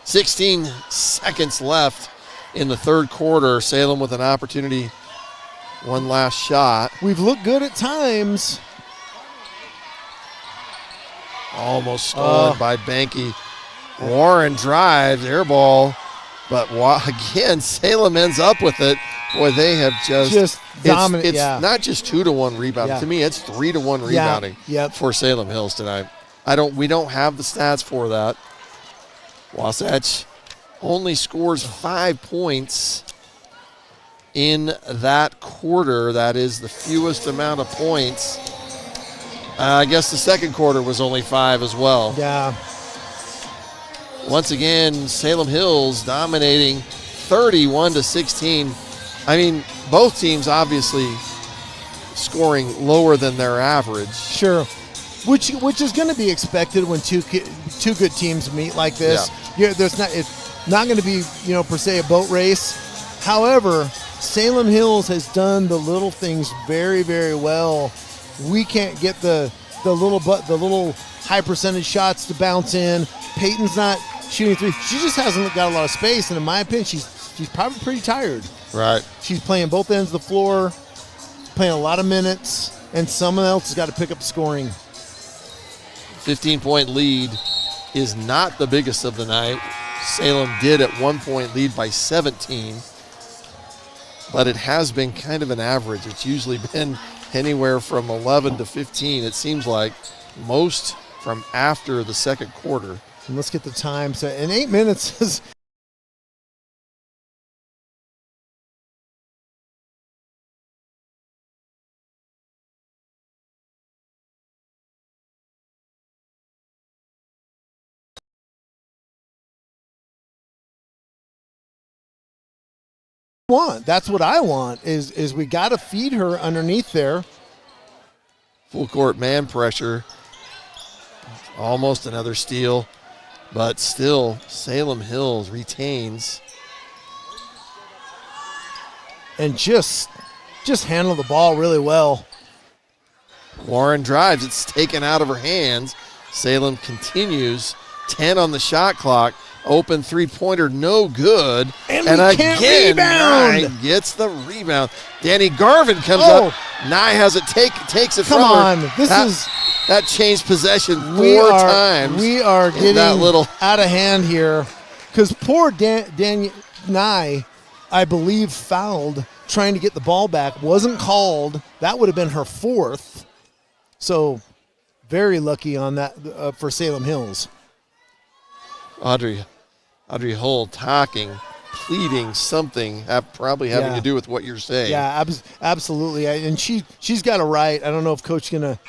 A: 16 seconds left in the third quarter. Salem with an opportunity. One last shot.
B: We've looked good at times.
A: Almost stolen by Benke. Warren drives, air ball. But again, Salem ends up with it. Boy, they have just
B: dominant.
A: It's not just 2-to-1 rebounding.
B: Yeah.
A: To me, it's 3-to-1 rebounding for Salem Hills tonight. We don't have the stats for that. Wasatch only scores 5 points in that quarter. That is the fewest amount of points. I guess the second quarter was only 5 as well.
B: Yeah.
A: Once again, Salem Hills dominating 31-16. I mean, both teams obviously scoring lower than their average.
B: Sure. Which is going to be expected when two good teams meet like this. Yeah. It's not going to be per se a boat race. However, Salem Hills has done the little things very, very well. We can't get the little high percentage shots to bounce in. Peyton's not shooting three. She just hasn't got a lot of space, and in my opinion, she's probably pretty tired.
A: Right.
B: She's playing both ends of the floor, playing a lot of minutes, and someone else has got to pick up scoring.
A: 15-point lead is not the biggest of the night. Salem did at 1 point lead by 17, but it has been kind of an average. It's usually been anywhere from 11 to 15. It seems like most from after the second quarter.
B: And let's get the time. So in 8 minutes is That's what I want is we got to feed her underneath there.
A: Full court man pressure. Almost another steal, but still Salem Hills retains.
B: And just handle the ball really well.
A: Warren drives. It's taken out of her hands. Salem continues. 10 on the shot clock. Open three-pointer, no good.
B: And again, rebound.
A: Nye gets the rebound. Danny Garvin comes up. Nye has it, takes it from her. That changed possession four times.
B: We are getting out of hand here because poor Nye, I believe, fouled trying to get the ball back. Wasn't called. That would have been her fourth. So very lucky on that for Salem Hills.
A: Audrey Hull talking, pleading something, probably having to do with what you're saying.
B: Yeah, absolutely. And she's got a right. I don't know if Coach the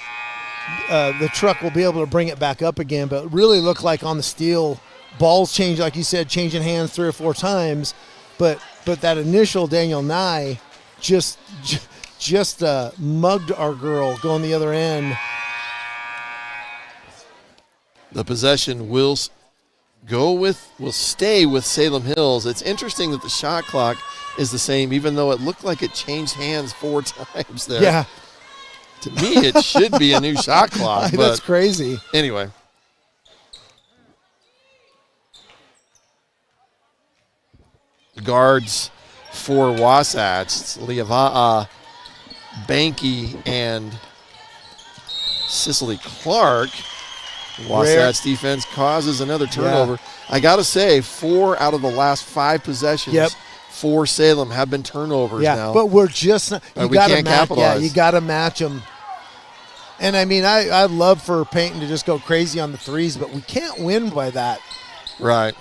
B: truck will be able to bring it back up again, but it really looked like on the steal, balls changed, like you said, changing hands 3 or 4 times. But that initial Daniel Nye just mugged our girl going the other end.
A: The possession will stay with Salem Hills. It's interesting that the shot clock is the same, even though it looked like it changed hands 4 times there.
B: Yeah.
A: To me, it should be a new shot clock. But
B: that's crazy.
A: Anyway. The guards for Wasatch, it's Liava'a, Banky, and Cicely Clark. Wasatch defense causes another turnover. Yeah. I got to say, 4 out of the last 5 possessions for Salem have been turnovers now.
B: But we're just not,
A: we can't capitalize.
B: Yeah, you got to match them. And, I mean, I'd love for Peyton to just go crazy on the threes, but we can't win by that.
A: Right.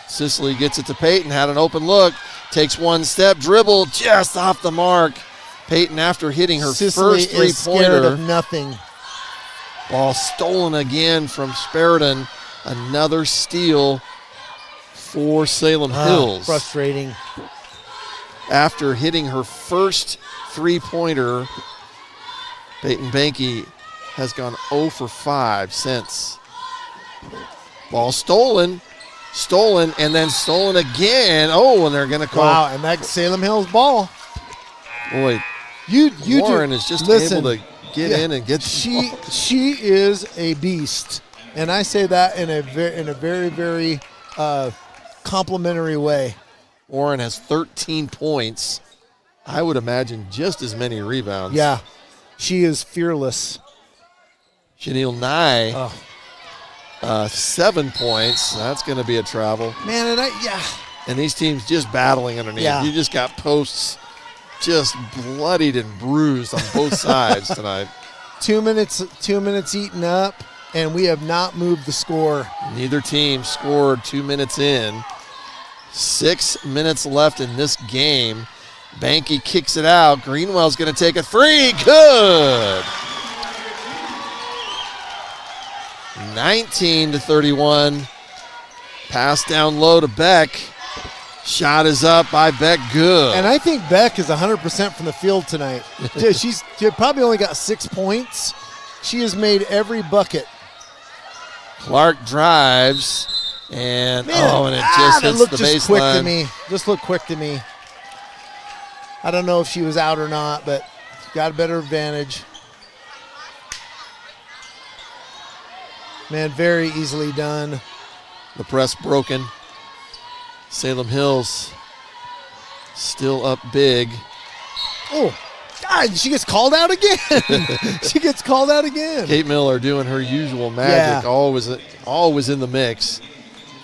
A: Cicely gets it to Peyton, had an open look, takes one step, dribble just off the mark. Peyton, after hitting her first three-pointer,
B: is scared of nothing.
A: Ball stolen again from Speridan. Another steal for Salem Hills.
B: Frustrating.
A: After hitting her first three-pointer, Peyton Banky has gone 0 for 5 since. Ball stolen, and then stolen again. Oh, and they're going to call.
B: Wow, and that's Salem Hills ball.
A: Boy, Warren is just able to get in and get.
B: She is a beast, and I say that in a very, very complimentary way.
A: Warren has 13 points. I would imagine just as many rebounds.
B: Yeah, she is fearless.
A: Chanel Nye, 7 points. That's going to be a travel.
B: Man,
A: and these teams just battling underneath.
B: Yeah.
A: You just got posts just bloodied and bruised on both sides tonight.
B: 2 minutes eaten up, and we have not moved the score.
A: Neither team scored 2 minutes in. 6 minutes left in this game. Banky kicks it out. Greenwell's going to take a three. Good. 19-31. Pass down low to Beck. Shot is up by Beck. Good.
B: And I think Beck is 100% from the field tonight. She probably only got 6 points. She has made every bucket.
A: Clark drives. And,
B: Man,
A: and it just hits
B: looked
A: the
B: just quick to
A: baseline.
B: me. Just looked quick to me. I don't know if she was out or not, but got a better advantage. Man, very easily done.
A: The press broken. Salem Hills still up big.
B: Oh, God, she gets called out again. She gets called out again.
A: Kate Miller doing her usual magic, always in the mix.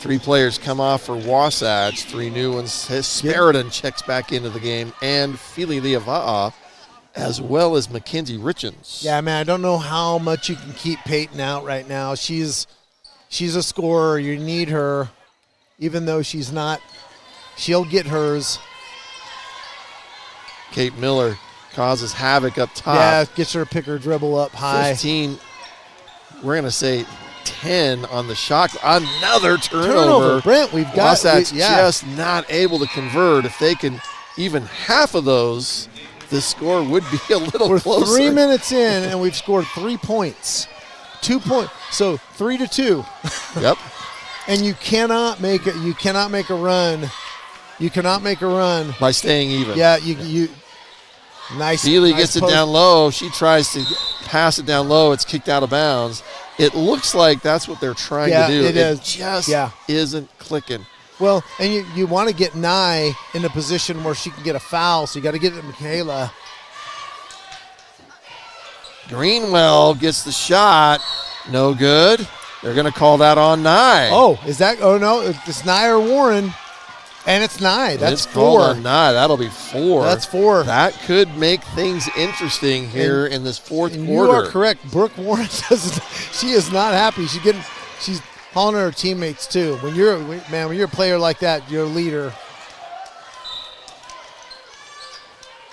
A: 3 players come off for Wasatch, 3 new ones. Speridan checks back into the game, and Fili Liava'a, as well as Mackenzie Richens.
B: Yeah, man, I don't know how much you can keep Peyton out right now. She's a scorer. You need her, even though she's not. She'll get hers.
A: Kate Miller causes havoc up top.
B: Yeah, gets her to pick her dribble up high.
A: 15, we're going to say 10 on the shot. Another turnover.
B: Brent, we've got
A: Wasatch just not able to convert. If they can even half of those, the score would be a little closer.
B: 3 minutes in, and we've scored 3 points. 2 points. So 3-2.
A: Yep.
B: And you cannot make it. You cannot make a run. You cannot make a run
A: by staying even.
B: Yeah, you. Nice.
A: Feely
B: nice
A: gets
B: post.
A: it down low. She tries to pass it down low. It's kicked out of bounds. It looks like that's what they're trying to do.
B: It
A: just isn't clicking.
B: Well, and you want to get Nye in a position where she can get a foul, so you got to get it to Michaela.
A: Greenwell gets the shot. No good. They're going to call that on Nye.
B: Oh, is that? Oh, no. It's Nye or Warren. And it's Nye. That's 4.
A: Called on Nye. That'll be 4.
B: That's 4.
A: That could make things interesting here in this fourth quarter.
B: You are correct. Brooke Warren she is not happy. She's calling her teammates too. When you're a player like that, you're a leader.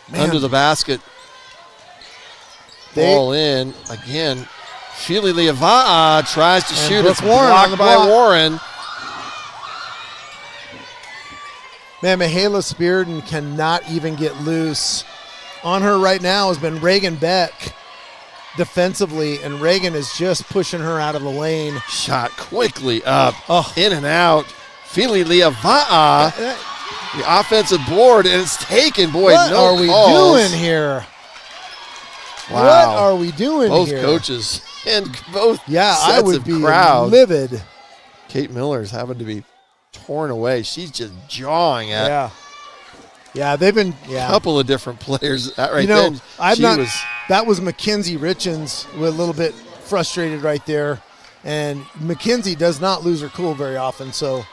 B: Man.
A: Under the basket. Ball in again. Fili Liava'a tries to shoot. It's blocked by Warren.
B: Man, Michaela Spearden cannot even get loose. On her right now has been Reagan Beck defensively, and Reagan is just pushing her out of the lane.
A: Shot quickly up, in and out. Fili Liava'a, the offensive board, and it's taken. Boy,
B: what
A: no
B: are we
A: calls.
B: doing here?
A: Wow.
B: What are we doing
A: both
B: here?
A: Both coaches and both sets
B: I would
A: of
B: be
A: crowd.
B: livid.
A: Kate Miller's having to be torn away. She's just jawing at.
B: Yeah, they've been
A: a couple of different players. That right
B: that was Mackenzie Richens with a little bit frustrated right there. And Mackenzie does not lose her cool very often, so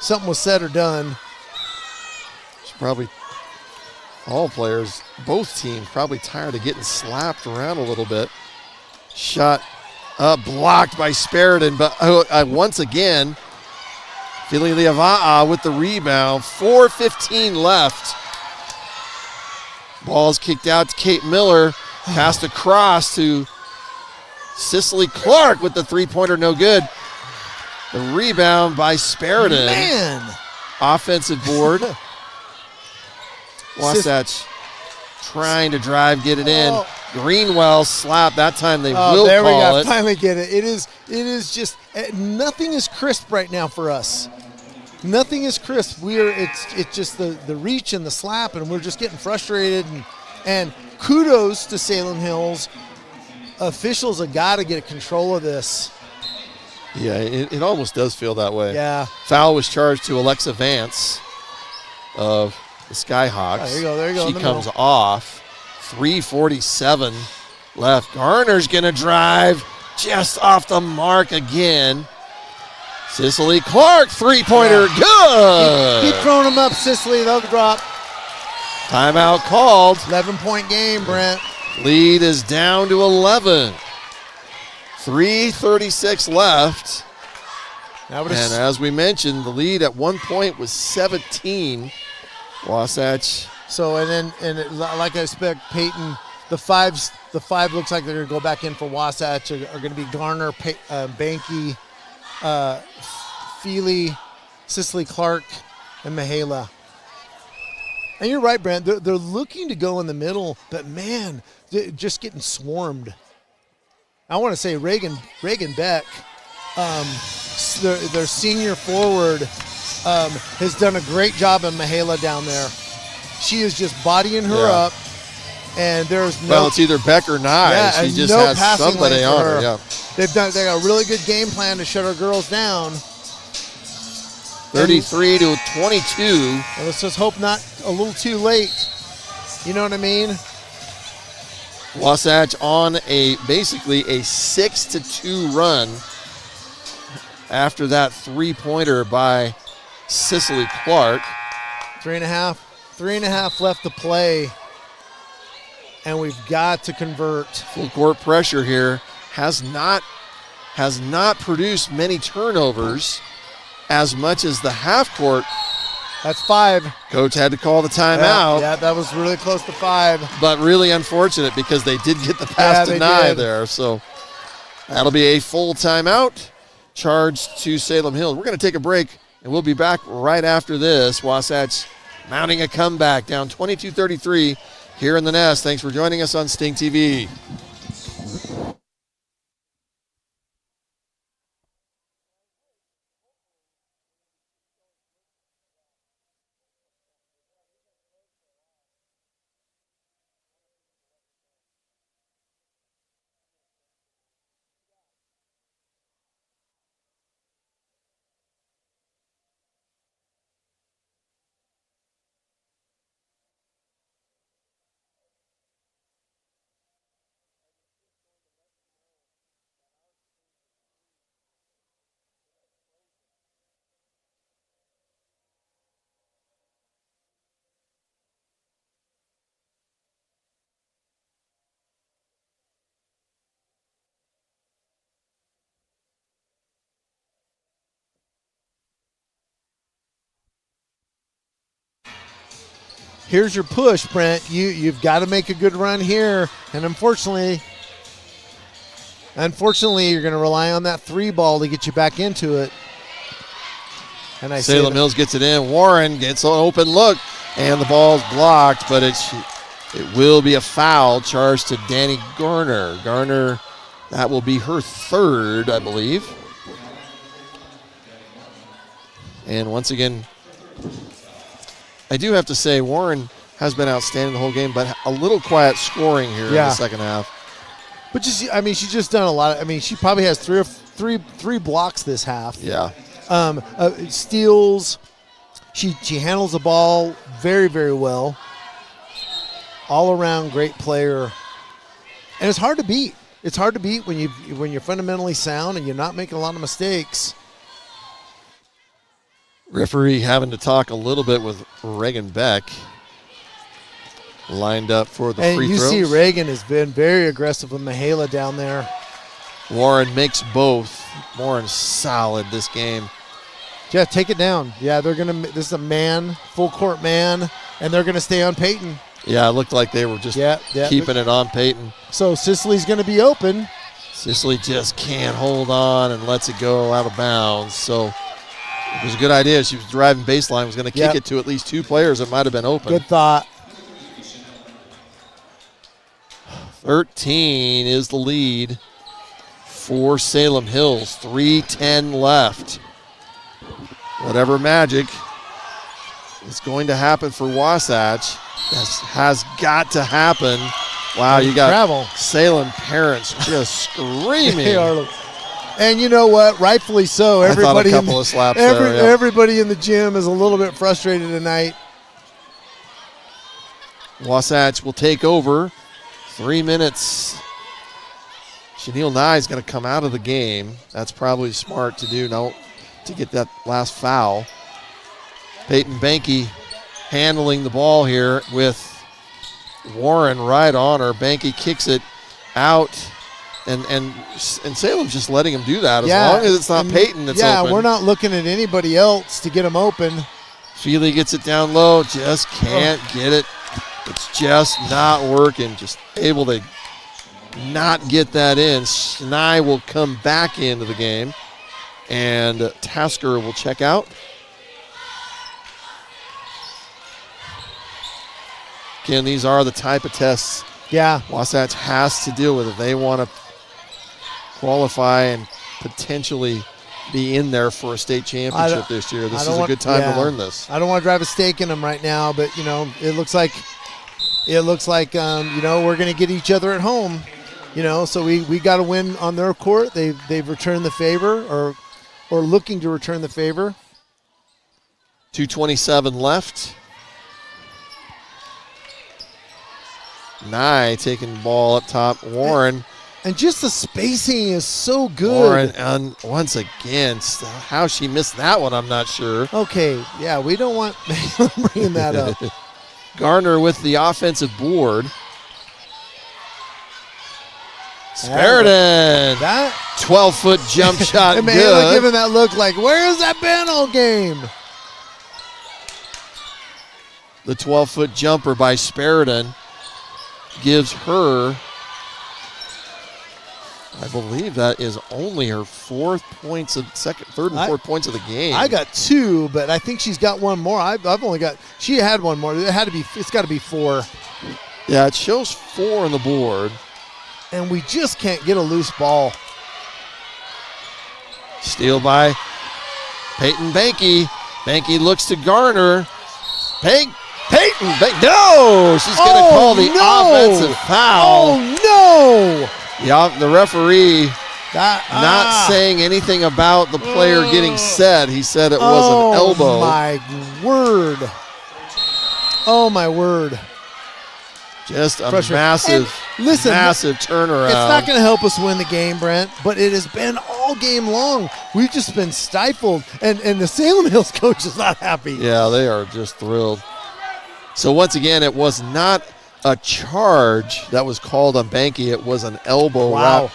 B: something was said or done.
A: She's probably all players, both teams, probably tired of getting slapped around a little bit. Shot blocked by Speridan, but once again, Fili Liava'a with the rebound. 4:15 left. Ball's kicked out to Kate Miller. Passed across to Cicely Clark with the three-pointer, no good. The rebound by Speridan.
B: Man.
A: Offensive board. Wasatch trying to drive, get it in. Greenwell slap. That time they will
B: there
A: call
B: we go.
A: it.
B: Finally get it. It is just nothing is crisp right now for us. Nothing is crisp. It's just the reach and the slap, and we're just getting frustrated. And kudos to Salem Hills. Officials have got to get control of this.
A: Yeah, it almost does feel that way.
B: Yeah.
A: Foul was charged to Alexa Vance of the Skyhawks.
B: Oh, there you go.
A: She comes off. 3:47 left. Garner's going to drive just off the mark again. Cicely Clark, three-pointer, good.
B: Keep throwing them up, Cicely. They'll drop.
A: Timeout called.
B: 11-point game, Brent.
A: Lead is down to 11. 3:36 left. And as we mentioned, the lead at one point was 17. Wasatch.
B: So, like I expect, Peyton, the five looks like they're going to go back in for Wasatch are going to be Garner, Banky, Feely, Cicely Clark, and Michaela. And you're right, Brent. They're looking to go in the middle, but man, they're just getting swarmed. I want to say Reagan Beck their senior forward has done a great job in Mihaela down there. She is just bodying her up, and there's no.
A: Well, it's either Beck or Nye.
B: Yeah,
A: she just
B: no
A: has
B: passing
A: somebody
B: lane
A: on
B: for
A: her.
B: her.
A: Yeah.
B: They got a really good game plan to shut our girls down.
A: 33 to 22.
B: And let's just hope not a little too late. You know what I mean?
A: Wasatch on basically a 6-2 run after that 3-pointer by Cicely Clark.
B: 3.5 left to play, and we've got to convert.
A: Full court pressure here has not produced many turnovers as much as the half court.
B: That's 5.
A: Coach had to call the timeout.
B: Yeah, that was really close to 5.
A: But really unfortunate because they did get the pass to Nye there. So that'll be a full timeout charged to Salem Hills. We're going to take a break, and we'll be back right after this. Wasatch mounting a comeback down 22-33 here in the Nest. Thanks for joining us on StingTV.
B: Here's your push, Brent. You've got to make a good run here, and unfortunately, you're going to rely on that 3 ball to get you back into it. And
A: Salem Hills gets it in. Warren gets an open look, and the ball's blocked, but it will be a foul charged to Danny Garner. Garner, that will be her 3rd, I believe. And once again, I do have to say Warren has been outstanding the whole game, but a little quiet scoring here in the second half.
B: But she's just done a lot. She probably has three blocks this half.
A: Yeah.
B: Steals. She handles the ball very, very well. All around great player, and it's hard to beat. It's hard to beat when you're fundamentally sound and you're not making a lot of mistakes.
A: Referee having to talk a little bit with Reagan Beck. Lined up for the free throws.
B: And you see Reagan has been very aggressive with Mihaela down there.
A: Warren makes both. Warren's solid this game.
B: Yeah, take it down. Yeah, this is a man, full court man, and they're gonna stay on Peyton.
A: Yeah, it looked like they were just keeping it on Peyton.
B: So Cicely's gonna be open.
A: Cicely just can't hold on and lets it go out of bounds. So it was a good idea. She was driving baseline, was going to kick it to at least 2 players that might have been open.
B: Good thought.
A: 13 is the lead for Salem Hills. 3:10 left. Whatever magic is going to happen for Wasatch has got to happen. Wow, you got Salem parents just screaming.
B: They are. And you know what? Rightfully so. Everybody,
A: I thought a couple of slaps
B: everybody in the gym is a little bit frustrated tonight.
A: Wasatch will take over. 3 minutes. Chanel Nye is going to come out of the game. That's probably smart to do now to get that last foul. Peyton Banky handling the ball here with Warren right on her. Banky kicks it out. And Salem's just letting him do that as long as it's not Peyton that's open.
B: Yeah, we're not looking at anybody else to get him open.
A: Feely gets it down low, just can't get it. It's just not working. Just able to not get that in. Nye will come back into the game, and Tasker will check out. Again, these are the type of tests Wasatch has to deal with if they want to qualify and potentially be in there for a state championship this year. This is a good time to learn this.
B: I don't want to drive a stake in them right now, but it looks like we're going to get each other at home. So we got to win on their court. They've returned the favor or looking to return the favor.
A: 2:27 left. Nye taking the ball up top. Warren.
B: And just the spacing is so good.
A: Warren, and once again, how she missed that one, I'm not sure.
B: Okay, yeah, we don't want bringing that up.
A: Garner with the offensive board. Sparidan.
B: That
A: 12-foot jump shot.
B: and
A: good.
B: Giving that look like, where has that been all game?
A: The 12-foot jumper by Sparidan gives her, I believe that is only her third and fourth points of the game.
B: I got 2, but I think she's got one more. I've only got, she had one more. It's got to be 4.
A: Yeah, it shows 4 on the board.
B: And we just can't get a loose ball.
A: Steal by Peyton Banky. Banky looks to Garner. Peyton, no! She's going to call the offensive foul.
B: Oh, no!
A: The referee not saying anything about the player getting set. He said it was an elbow.
B: Oh, my word.
A: Just a massive turnaround.
B: It's not going to help us win the game, Brent, but it has been all game long. We've just been stifled, and the Salem Hills coach is not happy.
A: Yeah, they are just thrilled. So once again, it was not a charge that was called on Banky. It was an elbow.
B: Wow.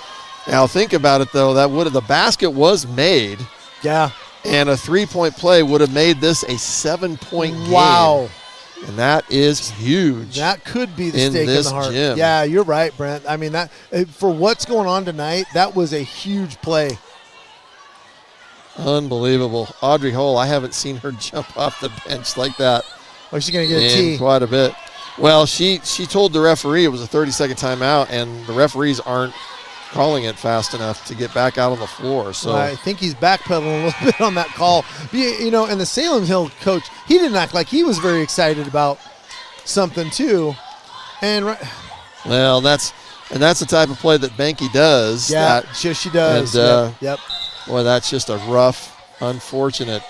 A: Now think about it, though. The basket was made.
B: Yeah.
A: And a 3-point play would have made this a 7-point game.
B: Wow.
A: And that is huge.
B: That could be the stake in the heart.
A: Gym.
B: Yeah, you're right, Brent. I mean, that for what's going on tonight, that was a huge play.
A: Unbelievable. Audrey Hull, I haven't seen her jump off the bench like that.
B: Oh, she's going to get a tee.
A: Quite a bit. Well, she told the referee it was a 30-second timeout, and the referees aren't calling it fast enough to get back out on the floor. So
B: I think he's backpedaling a little bit on that call. And the Salem Hill coach, he didn't act like he was very excited about something too.
A: Well, that's the type of play that Banky does.
B: Yeah, she does.
A: And,
B: yep.
A: Boy, that's just a rough, unfortunate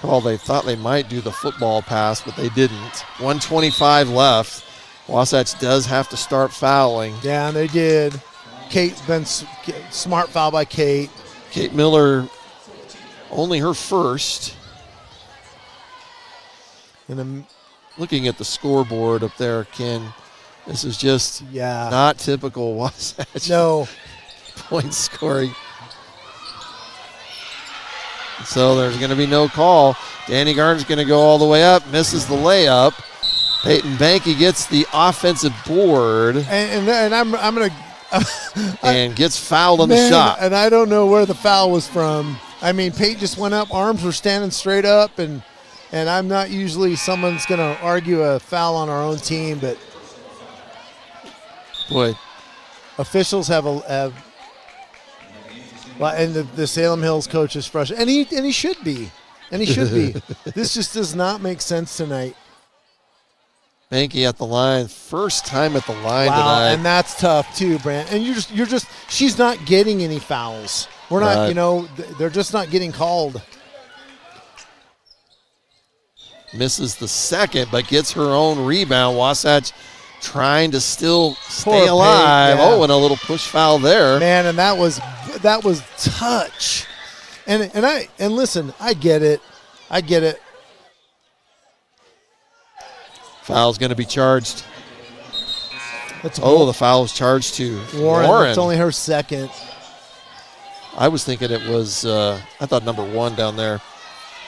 A: call. They thought they might do the football pass, but they didn't. 1:25 left. Wasatch does have to start fouling.
B: Yeah, and they did. Kate, smart foul by Kate.
A: Kate Miller, only her first.
B: And
A: looking at the scoreboard up there, Ken, this is just not typical Wasatch.
B: No.
A: Point scoring. So there's going to be no call. Danny Garner's going to go all the way up, misses the layup. Peyton Banky gets the offensive board.
B: And I'm going to...
A: and gets fouled on the shot.
B: And I don't know where the foul was from. I mean, Peyton just went up, arms were standing straight up, and I'm not usually someone's going to argue a foul on our own team, but
A: boy,
B: officials have and the Salem Hills coach is frustrated, and he should be, This just does not make sense tonight.
A: Banky at the line, first time at the line tonight.
B: And that's tough too, Brant. And you're just she's not getting any fouls. We're not, they're just not getting called.
A: Misses the second, but gets her own rebound. Wasatch trying to still stay alive. Oh, and a little push foul there.
B: Man, and that was touch. And listen, I get it.
A: Foul's going to be charged. The foul is charged to
B: Warren. It's only her second.
A: I was thinking it was, I thought number 1 down there,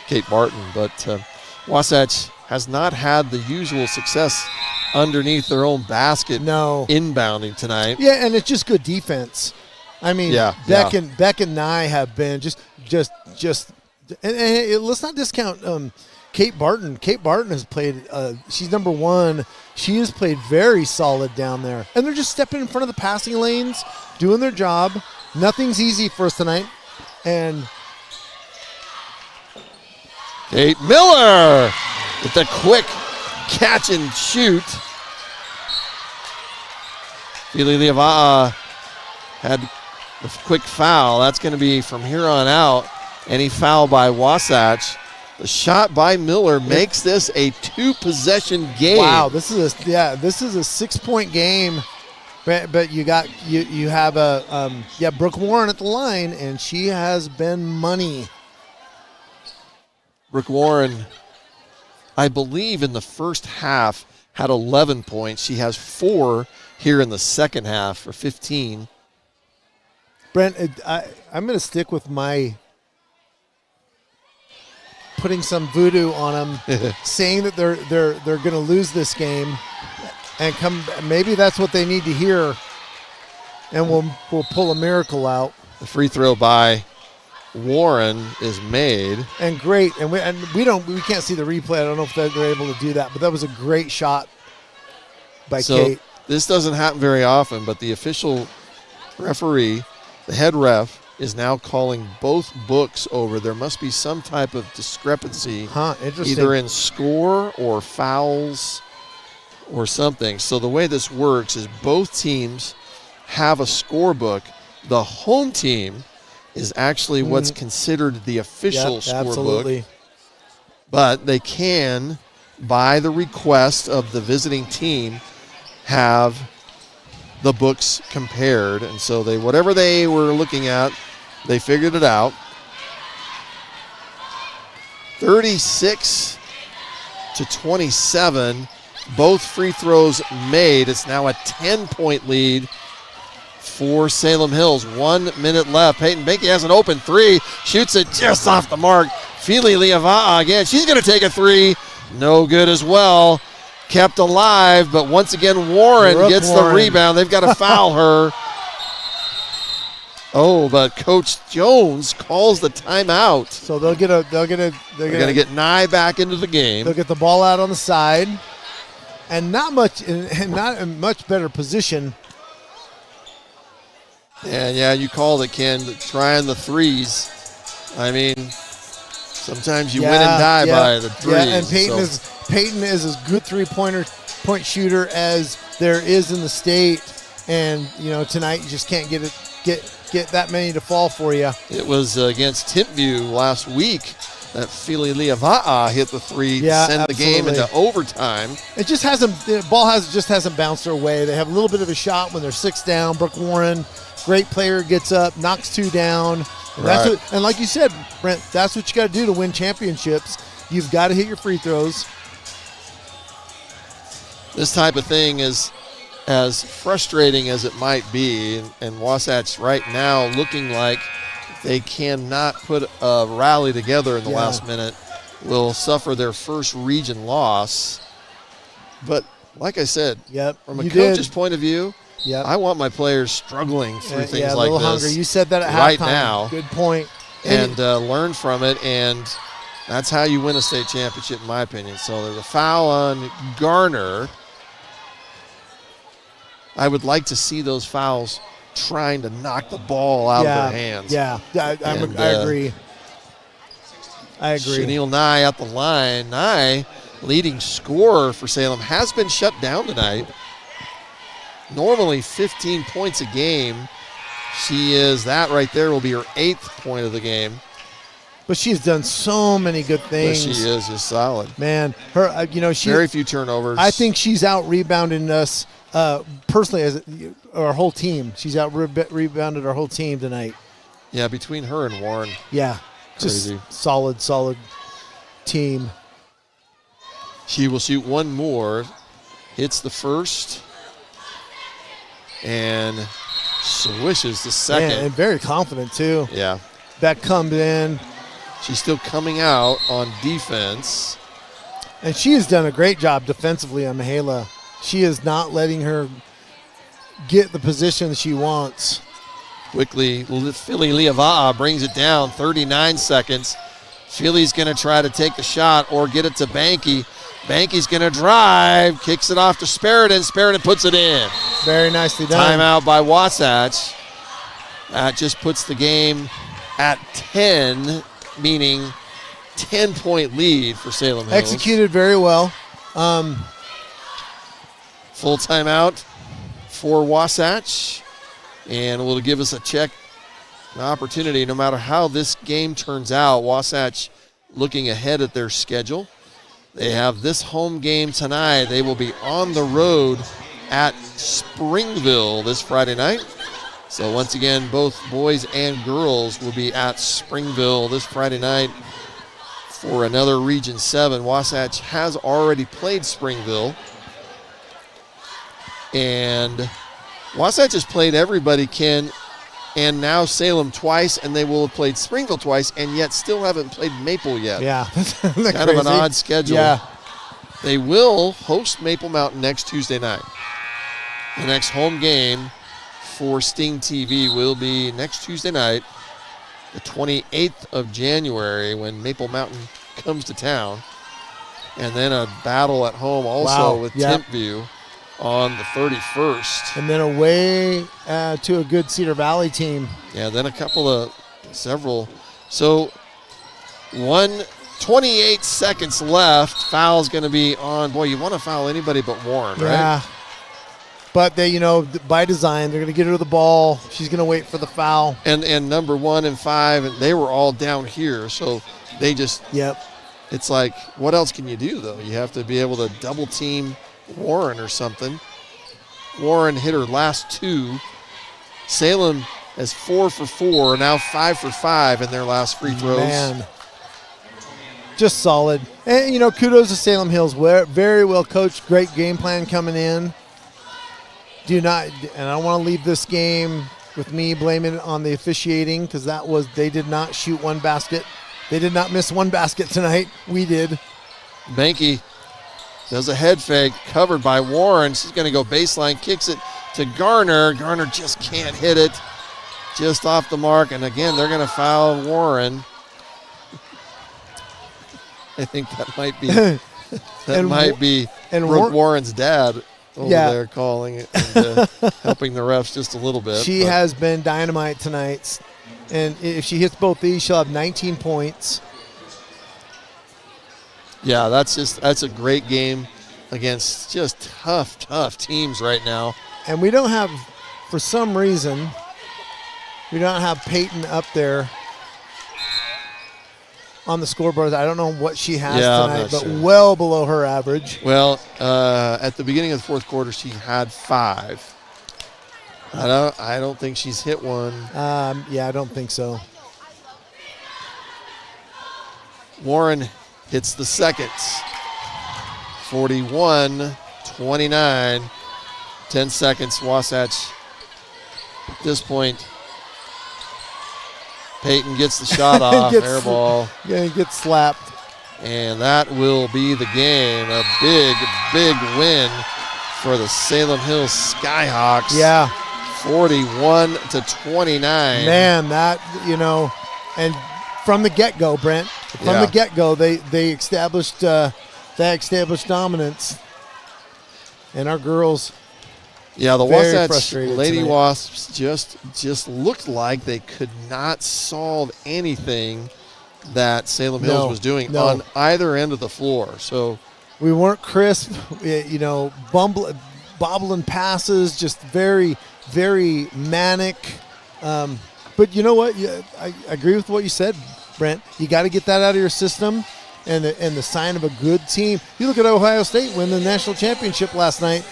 A: Kate Barton. But Wasatch has not had the usual success underneath their own basket inbounding tonight.
B: Yeah, and it's just good defense. I mean, Beck and Nye have been just and let's not discount Kate Barton. Kate Barton has played, she's number 1. She has played very solid down there. And they're just stepping in front of the passing lanes, doing their job. Nothing's easy for us tonight. And
A: Kate Miller with the quick catch and shoot. Fili Liava'a had the quick foul. That's going to be from here on out. Any foul by Wasatch. The shot by Miller makes this a 2-possession game.
B: Wow, this is a 6-point game. But you have Brooke Warren at the line, and she has been money.
A: Brooke Warren, I believe in the first half, had 11 points. She has 4 here in the second half for 15.
B: Brent, I'm going to stick with my putting some voodoo on them, saying that they're going to lose this game, and maybe that's what they need to hear, and we'll pull a miracle out.
A: The free throw by Warren is made,
B: and great, and we can't see the replay. I don't know if they're able to do that, but that was a great shot by Kate.
A: This doesn't happen very often, but the official referee, the head ref, is now calling both books over. There must be some type of discrepancy, either in score or fouls or something. So the way this works is both teams have a scorebook. The home team is actually what's considered the official scorebook.
B: Absolutely.
A: But they can, by the request of the visiting team, have the books compared. And so whatever they were looking at, they figured it out. 36-27. Both free throws made. It's now a 10-point lead for Salem Hills. 1 minute left. Peyton Banky has an open three. Shoots it just off the mark. Fili Liava'a again. She's going to take a three. No good as well. Kept alive, but once again, Warren gets the rebound. They've got to foul her. Oh, but Coach Jones calls the timeout.
B: So they're going to
A: get Nye back into the game.
B: They'll get the ball out on the side, and not in much better position.
A: And yeah, you called it, Ken, trying the threes. I mean, sometimes you win and die by the threes.
B: Yeah, and Peyton is as good point shooter as there is in the state. And tonight you just can't get that many to fall for you.
A: It was against Timpview last week that Fili Liava'a hit the three to send the game into overtime.
B: The ball hasn't bounced their way. They have a little bit of a shot when they're 6 down. Brooke Warren, great player, gets up, knocks 2 down. And and like you said, Brent, that's what you got to do to win championships. You've got to hit your free throws.
A: This type of thing is as frustrating as it might be, and Wasatch right now looking like they cannot put a rally together in the last minute, will suffer their first region loss. But like I said, from a coach's point of view, I want my players struggling through things like this.
B: Hungry. You said that at
A: right
B: halftime.
A: now.
B: Good point.
A: And learn from it, and that's how you win a state championship, in my opinion. So there's a foul on Garner. I would like to see those fouls trying to knock the ball out of their hands.
B: I agree. I agree.
A: Chanel Nye at the line. Nye, leading scorer for Salem, has been shut down tonight. Normally 15 points a game. That right there will be her 8th point of the game.
B: But she's done so many good things.
A: But she is just solid.
B: Man, her,
A: very few turnovers.
B: I think she's out rebounding us personally as our whole team. She's out rebounded our whole team tonight.
A: Yeah, between her and Warren.
B: Yeah,
A: crazy.
B: Just solid team.
A: She will shoot one more. Hits the first. And swishes the second.
B: Man, and very confident, too.
A: Yeah.
B: That comes in.
A: She's still coming out on defense.
B: And she has done a great job defensively on Mihaela. She is not letting her get the position she wants.
A: Quickly, Fili Liava'a brings it down, 39 seconds. Fili's going to try to take the shot or get it to Banky. Banky's going to drive, kicks it off to Sperridon. Sperridon puts it in.
B: Very nicely done.
A: Timeout by Wasatch. That just puts the game at 10, meaning 10-point lead for Salem Hills.
B: Executed very well.
A: Full timeout for Wasatch, and will give us an opportunity. No matter how this game turns out, Wasatch looking ahead at their schedule. They have this home game tonight. They will be on the road at Springville this Friday night. So once again, both boys and girls will be at Springville this Friday night for another Region 7. Wasatch has already played Springville. And Wasatch has played everybody, Ken, and now Salem twice, and they will have played Springville twice, and yet still haven't played Maple yet.
B: Yeah.
A: Kind of an odd schedule.
B: Yeah.
A: They will host Maple Mountain next Tuesday night. The next home game for StingTV will be next Tuesday night, the 28th of January, when Maple Mountain comes to town. And then a battle at home also with Timpview on the 31st.
B: And then away to a good Cedar Valley team.
A: Yeah, then several. So 28 seconds left. Foul's going to be on. Boy, you want to foul anybody but Warren, right?
B: Yeah. But they, by design, they're going to get her the ball. She's going to wait for the foul.
A: And number 1 and 5, and they were all down here. So they just, it's like, what else can you do, though? You have to be able to double team Warren or something. Warren hit her last 2. Salem has 4 for 4, now 5 for 5 in their last free throws. Man.
B: Just solid. And, kudos to Salem Hills. Very well coached, great game plan coming in. And I don't want to leave this game with me blaming it on the officiating, because they did not shoot one basket. They did not miss one basket tonight. We did.
A: Banky does a head fake, covered by Warren. She's going to go baseline, kicks it to Garner. Garner just can't hit it. Just off the mark. And again, they're going to foul Warren. I think that might be Brooke Warren's dad over there calling it and helping the refs just a little bit.
B: She has been dynamite tonight. And if she hits both these, she'll have 19 points.
A: Yeah, that's a great game against just tough teams right now.
B: And we don't have, for some reason, Peyton up there on the scoreboard. I don't know what she has tonight, but well below her average.
A: Well, at the beginning of the fourth quarter, she had 5. I don't think she's hit one.
B: I don't think so.
A: Warren hits the second. 41-29. 10 seconds. Wasatch at this point. Peyton gets the shot off. Air ball.
B: Yeah, he gets slapped.
A: And that will be the game. A big win for the Salem Hills Skyhawks.
B: Yeah.
A: 41-29.
B: Man, and from the get-go, Brent, the get-go, they established dominance, and our girls.
A: Yeah, the Wasatch Lady
B: tonight.
A: Wasps just looked like they could not solve anything that Salem Hills was doing on either end of the floor. So
B: we weren't crisp, bobbling passes, just very, very manic. But you know what? I agree with what you said, Brent. You got to get that out of your system, and the sign of a good team. You look at Ohio State win the national championship last night.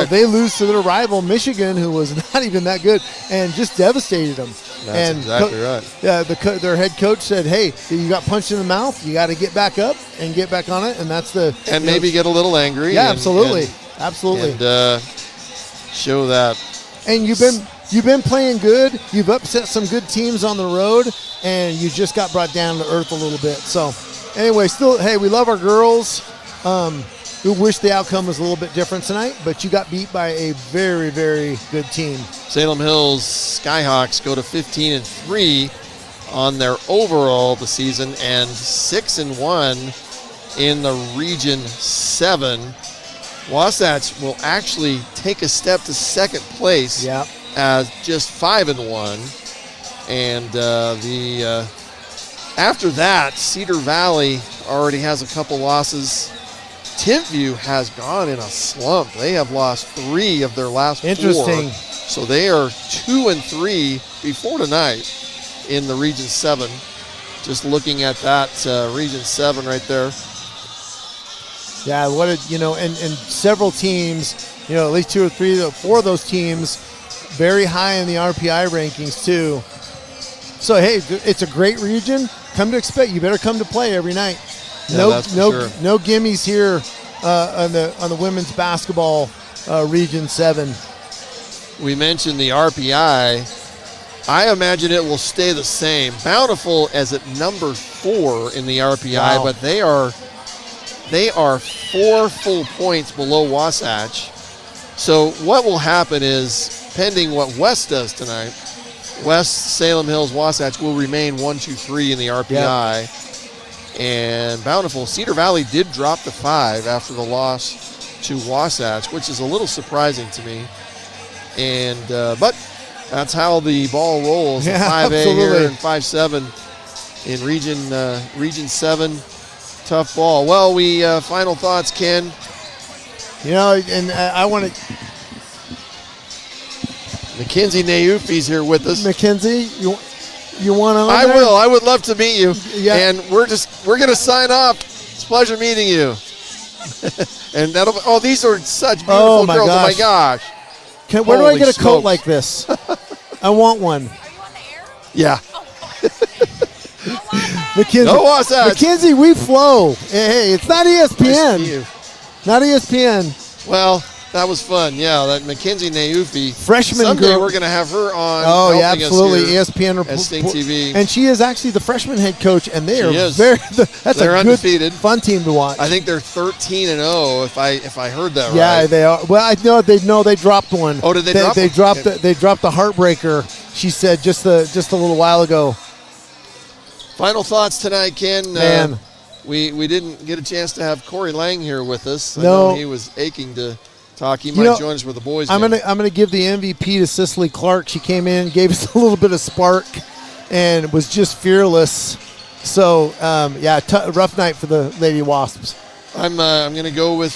B: They lose to their rival Michigan, who was not even that good, and just devastated them.
A: That's exactly right.
B: Yeah, their head coach said, "Hey, you got punched in the mouth. You got to get back up and get back on it." And that's
A: maybe get a little angry.
B: Yeah, absolutely. Absolutely.
A: And show that.
B: And you've been playing good. You've upset some good teams on the road, and you just got brought down to earth a little bit. So, anyway, still, hey, we love our girls. We wish the outcome was a little bit different tonight, but you got beat by a very, very good team.
A: Salem Hills Skyhawks go to 15-3 on their overall the season, and 6-1 in the Region 7. Wasatch will actually take a step to second place as just 5-1, and the After that, Cedar Valley already has a couple losses. Timpview has gone in a slump. They have lost 3 of their last 4.
B: Interesting.
A: So they are 2-3 before tonight in the Region 7. Just looking at that Region 7 right there.
B: Yeah, and several teams, at least 2 or 3, 4 of those teams very high in the RPI rankings too. So hey, it's a great region. Come to expect. You better come to play every night.
A: Yeah,
B: no gimmies here on the women's basketball Region 7.
A: We mentioned the RPI. I imagine it will stay the same. Bountiful as at number 4 in the RPI,
B: wow.
A: But they are 4 full points below Wasatch. So what will happen is, pending what West does tonight, West, Salem Hills, Wasatch will remain 1, 2, 3 in the RPI. Yep. And Bountiful, Cedar Valley did drop to 5 after the loss to Wasatch, which is a little surprising to me. And but that's how the ball rolls.
B: Yeah,
A: 5A
B: absolutely.
A: here and 5-7 in Region 7. Tough ball. Well, we final thoughts, Ken.
B: And I want to.
A: Mackenzie Naufi's here with us.
B: Mackenzie, you want to?
A: I will. I would love to meet you.
B: Yeah.
A: And we're going to sign off. It's a pleasure meeting you. And these are such beautiful girls.
B: Gosh.
A: Oh my gosh.
B: Where do I get a coat
A: smokes.
B: like this? I want one.
C: Are you on the air?
A: Yeah.
B: Mackenzie,
A: No Wasatch.
B: Mackenzie, we flow. Hey, it's not ESPN.
A: Nice to meet you.
B: Not ESPN.
A: Well, that was fun. Yeah, that Mackenzie Naufi.
B: Freshman
A: Someday
B: girl.
A: we're going to have her on.
B: Oh, yeah,
A: helping us
B: absolutely.
A: here
B: ESPN
A: at StingTV.
B: And she is actually the freshman head coach, and they
A: She
B: are
A: is.
B: that's
A: They're
B: a
A: undefeated.
B: good, fun team to watch.
A: I think they're 13-0 if I heard that right.
B: Yeah, they are. Well, I know they dropped one.
A: Oh, did they drop
B: They
A: one?
B: dropped they dropped the heartbreaker. She said just a little while ago.
A: Final thoughts tonight, Ken.
B: Man.
A: We didn't get a chance to have Corey Lang here with us. I
B: No.
A: know he was aching to talk. He might join us with the boys.
B: I'm gonna give the MVP to Cicely Clark. She came in, gave us a little bit of spark, and was just fearless. So rough night for the Lady Wasps.
A: I'm going to go with